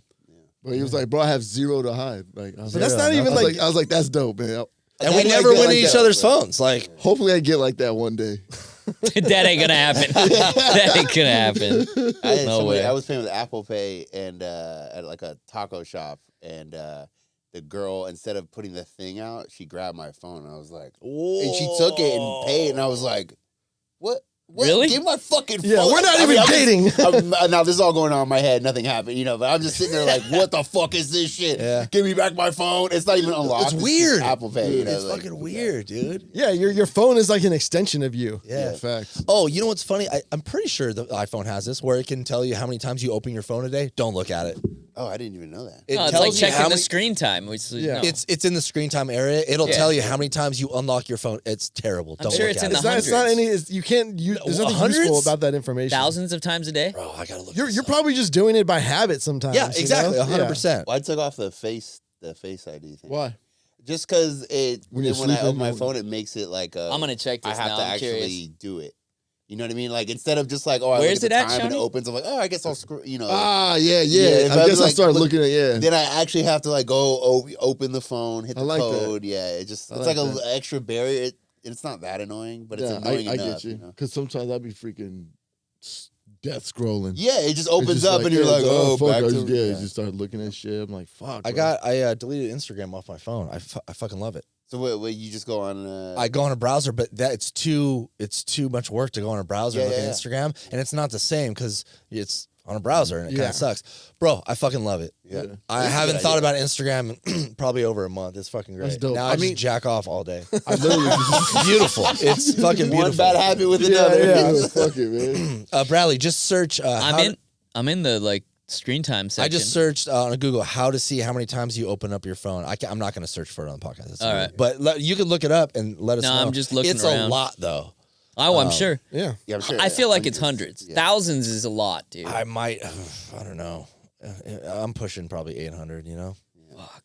But he was like, bro, I have zero to hide. Like, I was But like, that's not even I was like. I was like, that's dope, man. and we Hopefully I never get went like to each that, other's bro. phones. Like, Hopefully I get like that one day. That ain't gonna happen. That ain't gonna happen. No way. I was paying with Apple Pay and at like a taco shop, and the girl, instead of putting the thing out, she grabbed my phone. And I was like, and she took it and paid, and I was like, what? Really? Give my fucking phone. Yeah, we're not even dating. Now this is all going on in my head. Nothing happened, you know. But I'm just sitting there like, what the fuck is this shit? Yeah. Give me back my phone. It's not even unlocked. It's just weird. Apple Pay. You know, it's like, fucking weird, dude. Yeah, your phone is like an extension of you. Yeah. Facts. Oh, you know what's funny? I'm pretty sure the iPhone has this, where it can tell you how many times you open your phone a day. Don't look at it. Oh, I didn't even know that. It No, it's tells like you checking how the many. screen time. Which, Yeah. no. It's in the screen time area. It'll Yeah. tell you how many times you unlock your phone. It's terrible. I'm Don't sure look it's at in it. the It's not hundreds. any. You can't. There's nothing Hundreds? useful about that information. thousands of times a day. Bro, I gotta look. You're this up. probably just doing it by habit sometimes. Yeah, you exactly. know? 100%. Well, I took off the face ID thing. Why? Just because it When when, you're I sleeping, open my you- phone, it makes it like I'm gonna check this I have now. to I'm actually curious. do it. You know what I mean? Like instead of just like, oh, I Where's look it at at, the time and it Shawnee? opens. I'm like, oh, I guess I'll screw. You know. Yeah. if I I'm guess I like, started look- looking at Then I actually have to like go open the phone, hit I the like that. code. Yeah, it's I like like a that. extra barrier. It's not that annoying, but it's Yeah, annoying I enough. get you. know? Because sometimes I'd be freaking death scrolling. Yeah, it just It's opens just up and you're yeah, like, it's oh, fuck, back I to just, you just start looking at shit. I'm like, fuck. I bro. deleted Instagram off my phone. I fucking love it. So wait, you just go on. I go on a browser, but it's too much work to go on a browser and Yeah, look yeah, at Instagram, and it's not the same because it's on a browser and it kind Yeah. of sucks. Bro, I fucking love it. Yeah. I That's a haven't good thought idea. about Instagram in probably over a month. It's fucking great. That's dope. Now I I just mean- jack off all day. I literally just. Beautiful. It's fucking beautiful. One bad habit with Yeah, another. yeah, fuck it, man. Bradley, just search. I'm in the like screen time section. I just searched on Google how to see how many times you open up your phone. I'm not going to search for it on the podcast. That's All weird. right. But you can look it up and let us No, know. I'm just looking It's around. a lot though. Oh, I'm sure. Yeah. Yeah, I'm sure. I yeah, feel like it's hundreds. Yeah. Thousands is a lot, dude. I might. I don't know. I'm pushing probably 800. You know.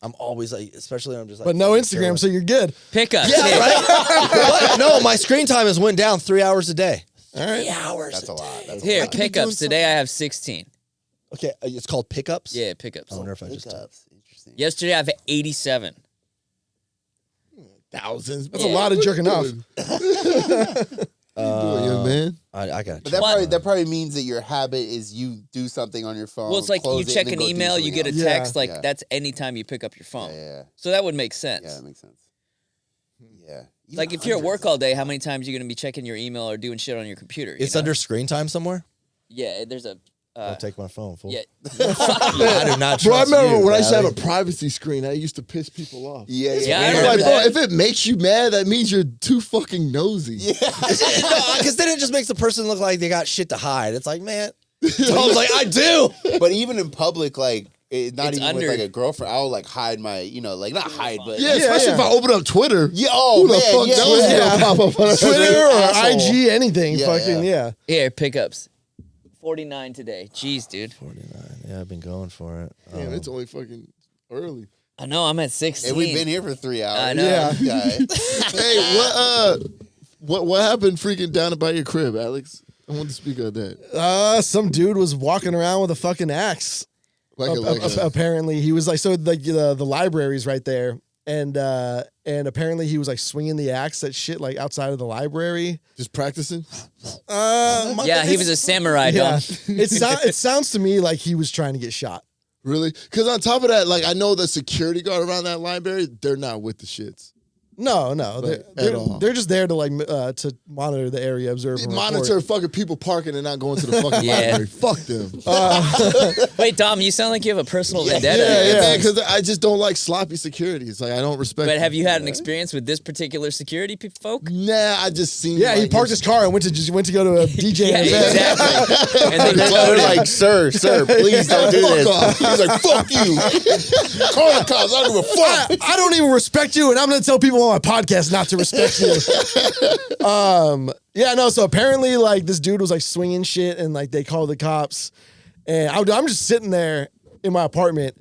I'm always like, especially when I'm just like. But no Instagram, so you're good. Pickups. Yeah, right. But no, my screen time has went down 3 hours a day. All right. 3 hours. That's a lot. That's Here, I could be doing pickups. Today I have 16. Okay, it's called pickups. Yeah, pickups. I wonder if I just. Pickups. Interesting. Yesterday I have 87. Thousands. That's Yeah. a lot of jerking off. What you doing, young man? I got But you. that probably means that your habit is you do something on your phone. Well, it's like close you it, check and an then go do email, you something get a else. text. Like Yeah. that's anytime you pick up your phone. Yeah. So that would make sense. Yeah, that makes sense. Yeah. Like if you're at work all day, how many times are you going to be checking your email or doing shit on your computer? It's you know? under screen time somewhere. Yeah, there's a. Don't take my phone, fool. Yeah. I do not trust Bro, I remember you, when I used to have a Bradley. privacy screen, that used to piss people off. Yeah, Yeah, I I'm remember like, bro, that. if it makes you mad, that means you're too fucking nosy. Yeah. Because then it just makes the person look like they got shit to hide. It's like, man, I was like, I do. But even in public, like, not It's even under- with like a girlfriend, I'll like hide my, like not hide, but Yeah, especially if I open up Twitter. yeah. Oh Who the man, fuck yeah, knows yeah. it'll pop up on Twitter or Asshole. IG, anything. Yeah, Fucking yeah. Here, pickups. 49 today. Jeez, dude. 49. Yeah, I've been going for it. Damn, it's only fucking early. I know. I'm at 16. And we've been here for 3 hours. I know. Yeah. Hey, what happened freaking down about your crib, Alex? I want to speak on that. Some dude was walking around with a fucking axe. Apparently, he was like, so like the library's right there, and apparently he was like swinging the axe at shit like outside of the library. Just practicing. Yeah, he was a samurai, Yeah, dog. it sounds to me like he was trying to get shot. Really? Because on top of that, like I know the security guard around that library, they're not with the shits. No, At all. they're just there to like to monitor the area, observe, and Monitor report. fucking people parking and not going to the fucking Yeah. library. Fuck them. Wait, Dom, you sound like you have a personal vendetta. Yeah, because I just don't like sloppy security. It's like I don't respect. But have them. you had an experience with this particular security folk? Nah, I just seen. Yeah, he like, parked his car and went to go to a DJ Yeah, event. exactly. And they They're loaded. like, sir, please don't do this. Fuck off. He's like, fuck you. Call the cops. I don't give a fuck. I don't even respect you, and I'm going to tell people on my podcast not to respect you. Yeah, no. So apparently, like this dude was like swinging shit, and like they called the cops, and I'm just sitting there in my apartment,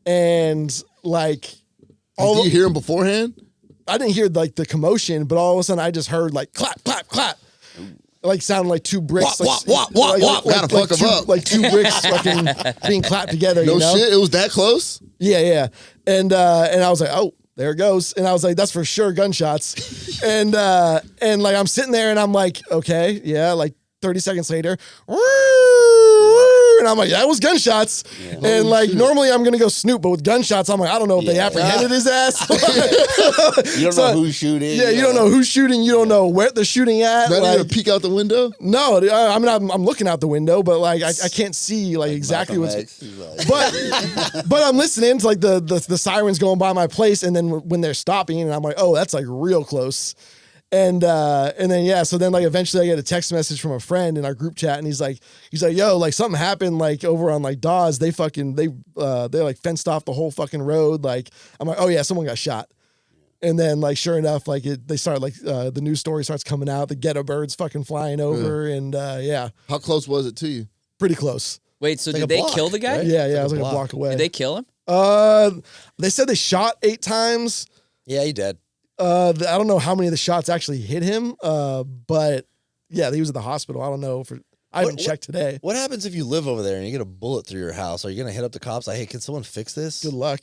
and like Did you hear him beforehand? I didn't hear like the commotion, but all of a sudden I just heard like clap, clap, clap. Like sounding like two bricks. Wop, wop, wop, wop. Gotta fuck 'em two, up. Like two bricks fucking being clapped together. No you know? shit. It was that close. Yeah. And I was like, oh, there it goes. And I was like, that's for sure gunshots. and like I'm sitting there and I'm like, okay, yeah, like 30 seconds later, and I'm like, that was gunshots. And like normally I'm gonna go snoop, but with gunshots, I'm like, I don't know if they apprehended his ass. You don't know who's shooting. Yeah, you don't know who's shooting. You don't know where they're shooting at. Not like, even peek out the window. no, I mean I'm looking out the window, but like I can't see like exactly Malcolm what's. X, he's like, But I'm listening to like the sirens going by my place, and then when they're stopping, and I'm like, oh, that's like real close. And then yeah, so then like eventually I get a text message from a friend in our group chat, and he's like, yo, like something happened like over on like Dawes. They like fenced off the whole fucking road. Like I'm like, oh yeah, someone got shot. And then like sure enough, like they start like the news story starts coming out. The ghetto birds fucking flying over, and yeah, How close was it to you? pretty close. Wait, so Like did a they block, kill the guy? right? Yeah, I was like like a a block away. Did they kill him? They said they shot 8 times. Yeah, he did. I don't know how many of the shots actually hit him, but yeah, he was at the hospital. I don't know I haven't checked today. What happens if you live over there and you get a bullet through your house? Are you gonna hit up the cops? Like, hey, can someone fix this? Good luck.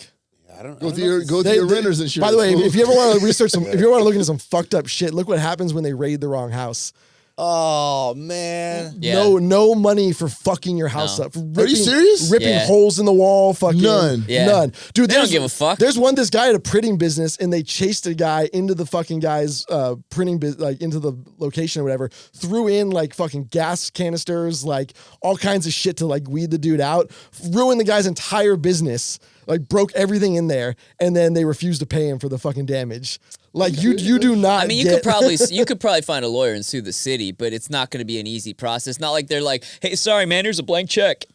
I don't Go know. to your renter's insurance. By the way, fool. if you ever want to research if you want to look into some fucked up shit, look what happens when they raid the wrong house. Oh man. Yeah. No money for fucking your house No. up. Are you serious? Ripping Yeah. holes in the wall, fucking None. Yeah. None. Dude, They don't there's- give a fuck. There's this guy at a printing business, and they chased a guy into the fucking guy's printing like into the location or whatever, threw in like fucking gas canisters, like all kinds of shit to like weed the dude out, ruined the guy's entire business, like broke everything in there, and then they refused to pay him for the fucking damage. Like you do not. I mean, you could probably find a lawyer and sue the city, but it's not going to be an easy process. Not like they're like, "Hey, sorry, man, here's a blank check."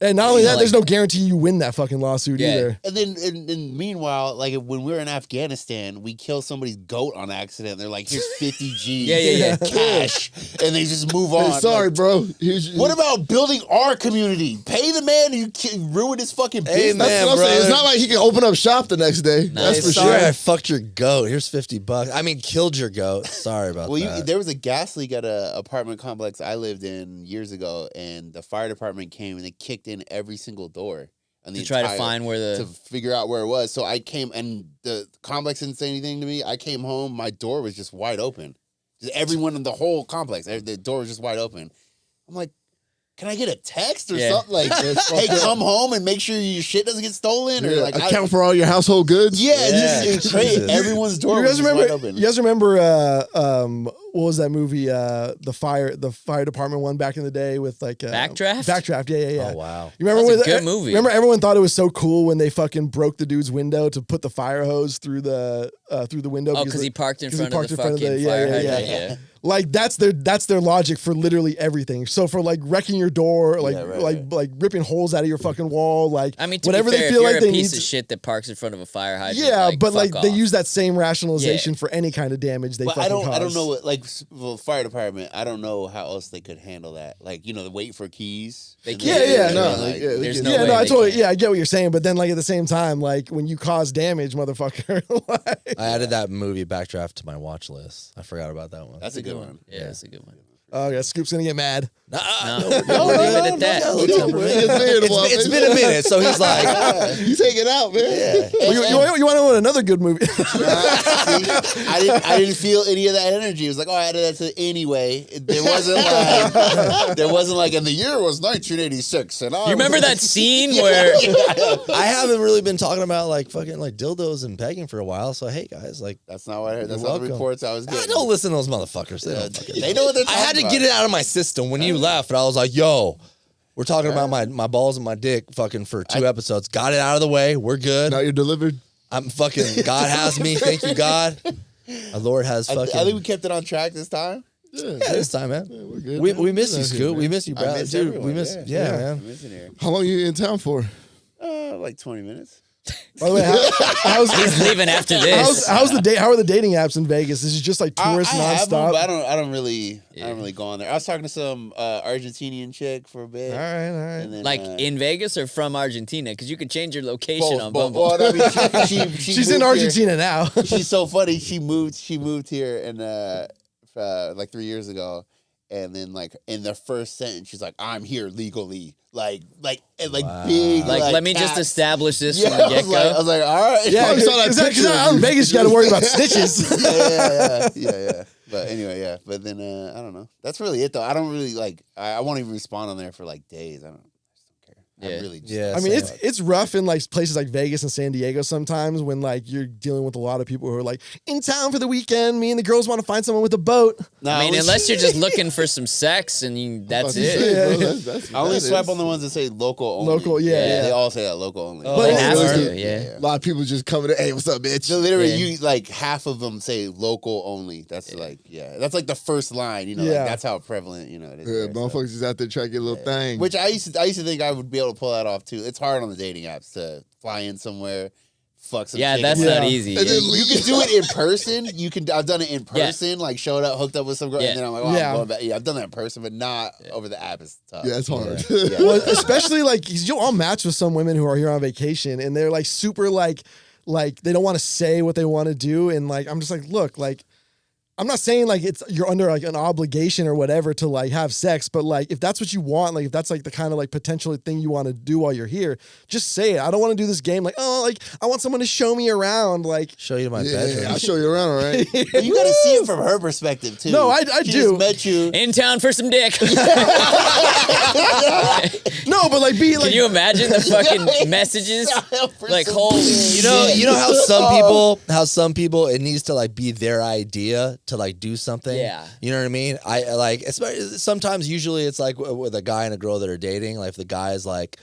And not only that, like- there's no guarantee you win that fucking lawsuit Yeah. either. And then, and meanwhile, like when we were in Afghanistan, we kill somebody's goat on accident. They're like, "Here's 50 G's, Yeah. cash," and they just move on. Hey, sorry, Like, bro. Here's your, what about building our community? Pay the man who ruined his fucking Hey, business. That's what I'm saying. It's not like he can open up shop the next day. That's Hey, for sorry, sure. I fucked your goat. Here's $50. I mean, killed your goat. Sorry about Well, that. there was a gas leak at an apartment complex I lived in years ago, and the fire department came and they kicked in every single door. And To try to find where to figure out where it was. So I came, and the complex didn't say anything to me. I came home, my door was just wide open. Everyone in the whole complex, the door was just wide open. I'm like, can I get a text or Yeah. something? Like, hey, come home and make sure your shit doesn't get stolen. Or like, account for all your household goods. Yeah, it's crazy. Everyone's door was just wide open. You guys remember what was that movie? The fire department one back in the day with like Backdraft? Backdraft, yeah. Oh wow. You remember That's a when good movie. Remember everyone thought it was so cool when they fucking broke the dude's window to put the fire hose through the window. Oh, because he parked in front of the in front of fucking the- fire yeah, yeah, hydrant. yeah. Yeah. Like that's their logic for literally everything. So for like wrecking your door, like like ripping holes out of your fucking wall, like I mean, to whatever be fair, they feel if you're like they a need. piece of shit that parks in front of a fire hydrant. Yeah, but fuck they off. use that same rationalization for any kind of damage they But fucking I don't cause. know what, like, well, fire department, I don't know how else they could handle that. Like, you know, wait for keys. They And can't. then- Yeah, and no, then, like, There's no yeah, way no, I they totally, can. yeah, I get what you're saying, but then like at the same time, like when you cause damage, motherfucker, like, I added that movie Backdraft to my watch list. I forgot about that one. That's a good one. Yeah, that's a good one. oh yeah, Scoop's gonna get mad. No, we'll leave it at that. It's been a minute, so he's like, You take it out, man. Well, you want to know another good movie? I didn't feel any of that energy. It was like, oh, I added that to anyway. There wasn't like, and the year was 1986. And You remember that scene where I haven't really been talking about like fucking like dildos and pegging for a while. So hey guys, like That's not what I heard. That's You're all the welcome. reports I was I getting. don't listen to those motherfuckers. They don't fucking They know what they're I talking had to about. get it out of my system when you left, and I was like, yo, we're talking about my balls and my dick fucking for 2 episodes. Got it out of the way. We're good. Now you're delivered. I'm fucking, God has me. Thank you, God. Our Lord has I fucking. think we kept it on track this time. yeah, this time, man. We're good. We miss you, Nice here, Scoot. man. We miss you, I bro. miss Dude, everyone, we miss, yeah. man. I'm missing here. How long you in town for? Like 20 minutes. By the way, he's leaving after this. how's the date? How are the dating apps in Vegas? This is just like tourists I have them, nonstop. but I don't really go on there. I was talking to some Argentinian chick for a bit. All right. And then, Like in Vegas or from Argentina? Because you can change your location on both. Bumble. Well, I mean, She's in moved here. Argentina now. She's so funny. She moved here and like 3 years ago, and then like in the first sentence, she's like, "I'm here legally." Like big. Like, let me just caps. establish this Yeah, from the I was get-go. like, all right. Yeah, I saw that because picture of out in you. Vegas, you got to worry about stitches. yeah. But anyway, yeah. But then I don't know. That's really it, though. I don't really like. I won't even respond on there for like days. I just don't care. Yeah. I really just, Yeah. I mean, same. it's rough in like places like Vegas and San Diego sometimes when like you're dealing with a lot of people who are like in town for the weekend. Me and the girls want to find someone with a boat. No, I mean, only- unless you're just looking for some sex and that's it. I only swipe on the ones that say local only. Local, yeah. They all say that local only. Oh, they But- have really to, good. yeah. A lot of people just coming to, hey, what's up, bitch? So literally, Yeah. you like half of them say local only. That's like, that's like the first line. You know, Yeah. like, that's how prevalent it is. Yeah, there, so. motherfuckers just out there trying to get a little thing. Which I used to think I would be able to pull that off too. It's hard on the dating apps to fly in somewhere, fuck some. Yeah, chick that's and not Yeah. easy. And then Yeah. leave. You can do it in person. I've done it in person. Like showed up, hooked up with some girl, Yeah. and then I'm like, oh, Yeah. I'm going back. Yeah, I've done that in person, but not over the app. It's tough. Yeah, it's hard. Yeah. Well, especially like 'cause you'll all match with some women who are here on vacation and they're like super like they don't want to say what they want to do. And like, I'm just like, look, like, I'm not saying like you're under like an obligation or whatever to like have sex, but like if that's what you want, like if that's like the kind of like potential thing you want to do while you're here, just say it. I don't want to do this game. Like, oh, like I want someone to show me around. Like, Show you my Yeah, bedroom. I'll show you around, all right? But you got to see it from her perspective too. No, I She do. Just met you. In town for some dick. no, but like be like, Can you imagine the fucking messages? Like whole. You know how some people it needs to like be their idea to like do something. Yeah. You know what I mean? I like especially sometimes usually it's like with a guy and a girl that are dating. Like if the guy is like,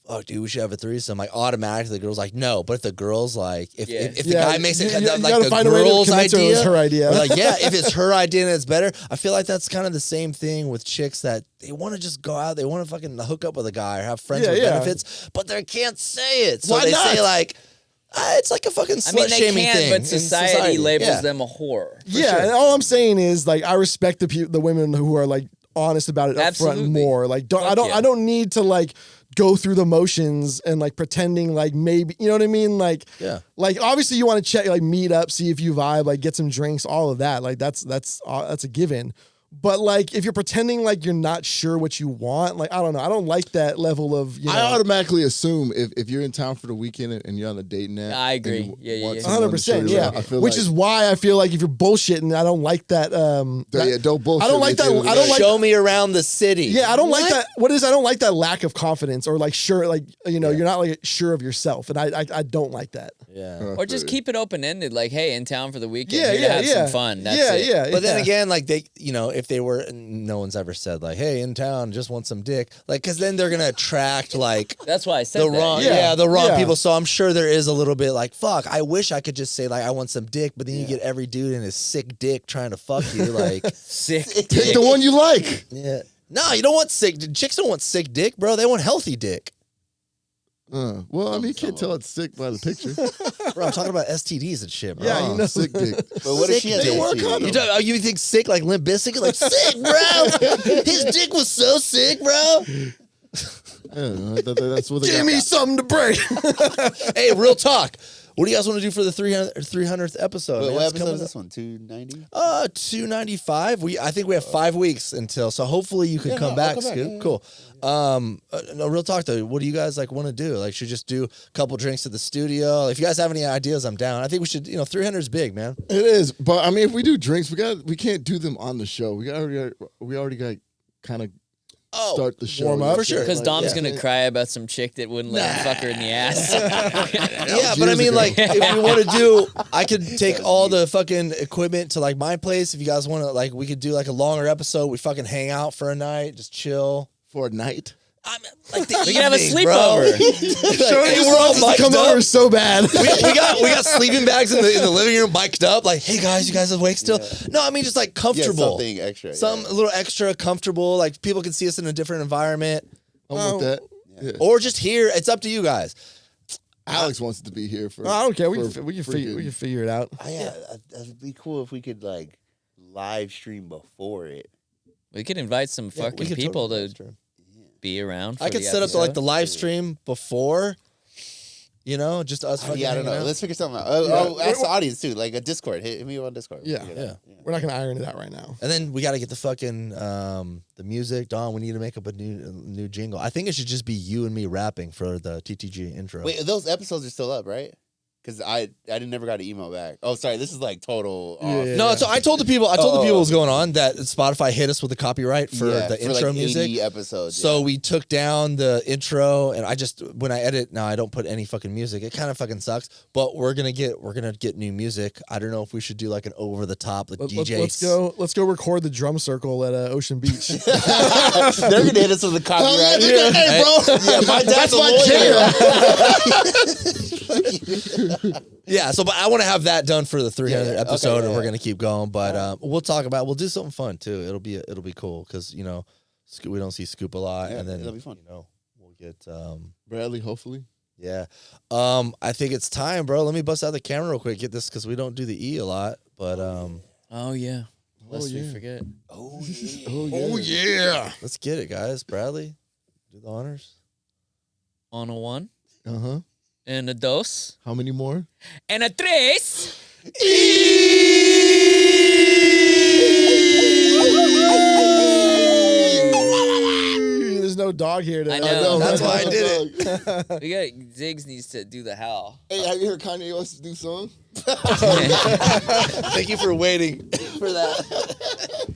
"Oh, dude, we should have a threesome," like automatically the girl's like, "No." But if the girl's like, if the Yeah, guy makes it you like gotta the find a way to girl's convince her it idea, was her idea. we're like, yeah, if it's her idea and it's better, I feel like that's kind of the same thing with chicks that they want to just go out, they want to fucking hook up with a guy or have friends with benefits, but they can't say it, so Why they not? say like. It's like a fucking I mean, slut they shaming can, thing. but in society labels Yeah. them a whore. yeah, and all I'm saying is like I respect the women who are like honest about it up front Absolutely. more. Like yeah. I don't need to like go through the motions and like pretending like maybe you know what I mean? Like like obviously you want to check like meet up, see if you vibe, like get some drinks, all of that. Like that's a given. But like, if you're pretending like you're not sure what you want, like, I don't know. I don't like that level of, you know. I automatically assume if you're in town for the weekend and you're on a date now. I agree. Yeah. 100%. Yeah. I feel Which like, is why I feel like if you're bullshitting, I don't like that. don't bullshit. I don't like that. I don't like. Show me around the city. Yeah, I don't like that. I don't like that lack of confidence or like sure, like, you know, you're not like sure of yourself. And I don't like that. Yeah. Or just keep it open-ended, like, hey, in town for the weekend, Yeah, here to have some fun. That's it. But then again, like they, you know, if they were, no one's ever said like, hey, in town, just want some dick. Like, cause then they're going to attract like That's why I said the that. wrong, the wrong people. So I'm sure there is a little bit like, fuck, I wish I could just say like, I want some dick. But then you get every dude in his sick dick trying to fuck you. Like, Sick. Take the one you like. yeah. No, you don't want sick. Chicks don't want sick dick, bro. They want healthy dick. Well, I mean, you can't tell it's sick by the picture. Bro, I'm talking about STDs and shit, bro. Yeah, you know. Sick dick. But what if Sick she has dick. STD? You think sick like Limp Bizkit? Like, sick, bro. His dick was so sick, bro. That's what they Give got. me something to break. Hey, real talk. What do you guys want to do for the 300th episode? Wait, man? what It's episode coming is up. this one? 290? 295. I think we have 5 weeks until. So hopefully you can come back, Scoop. Cool. No, real talk though. What do you guys like want to do? Like, should we just do a couple drinks at the studio? If you guys have any ideas, I'm down. I think we should. 300 is big, man. It is, but I mean, if we do drinks, we can't do them on the show. We already got kind of start the show warm up. For sure. Because Dom's Yeah. going to cry about some chick that wouldn't let him fuck her in the ass. Yeah, but I mean, like, if we want to do, I could take all the fucking equipment to like my place. If you guys want to, like, we could do like a longer episode. We fucking hang out for a night, just chill. for a night. I'm like the We can have a evening, bro. sleepover. Hey, we're all mic'd come up. over so bad. we got sleeping bags in the living room, mic'd up. Like, hey guys, you guys awake still? No, I mean just like comfortable. something extra. A little extra comfortable. Like people can see us in a different environment, I'm with that. Yeah. or just here. It's up to you guys. Alex wants to be here for. I don't care. We for can freaking- figure it out. Yeah, that'd be cool if we could like live stream before it. We could invite some We fucking could people totally to be around. For I could the set up like the episode. live stream before. Just us. Fucking Yeah, I don't hanging know. out. Let's figure something out. Ask the audience too, like a Discord. Hit me on Discord. Yeah. Figure it out. We're not gonna iron it out right now. And then we got to get the fucking the music. Don, we need to make up a new jingle. I think it should just be you and me rapping for the TTG intro. Wait, those episodes are still up, right? Because I never got an email back. Oh, sorry, this is like total. Off. Yeah. No, so I told the people what was going on, that Spotify hit us with the copyright for the intro like music. 80 episodes. So we took down the intro, and when I edit now, I don't put any fucking music. It kind of fucking sucks. But we're gonna get new music. I don't know if we should do like an over the top DJ. Let's go record the drum circle at Ocean Beach. they're gonna hit us with the copyright. Hey, bro. Yeah, my dad's a lawyer. Yeah, but I want to have that done for the 300th episode, okay, and we're gonna keep going. But we'll do something fun too. It'll be cool because we don't see Scoop a lot, Yeah, and then it'll be fun. We'll get Bradley, hopefully. yeah. I think it's time, bro. Let me bust out the camera real quick. Get this because we don't do the E a lot, but Oh, yeah. Lest we yeah. forget. Oh, yeah. Oh yeah. let's get it, guys. Bradley, do the honors. On a 1, Uh-huh. and a 2, How many more? and a 3. There's no dog here today. I know. That's why I did it. We got Ziggs needs to do the howl. Hey, have you heard Kanye wants to do song? Thank you for waiting for that.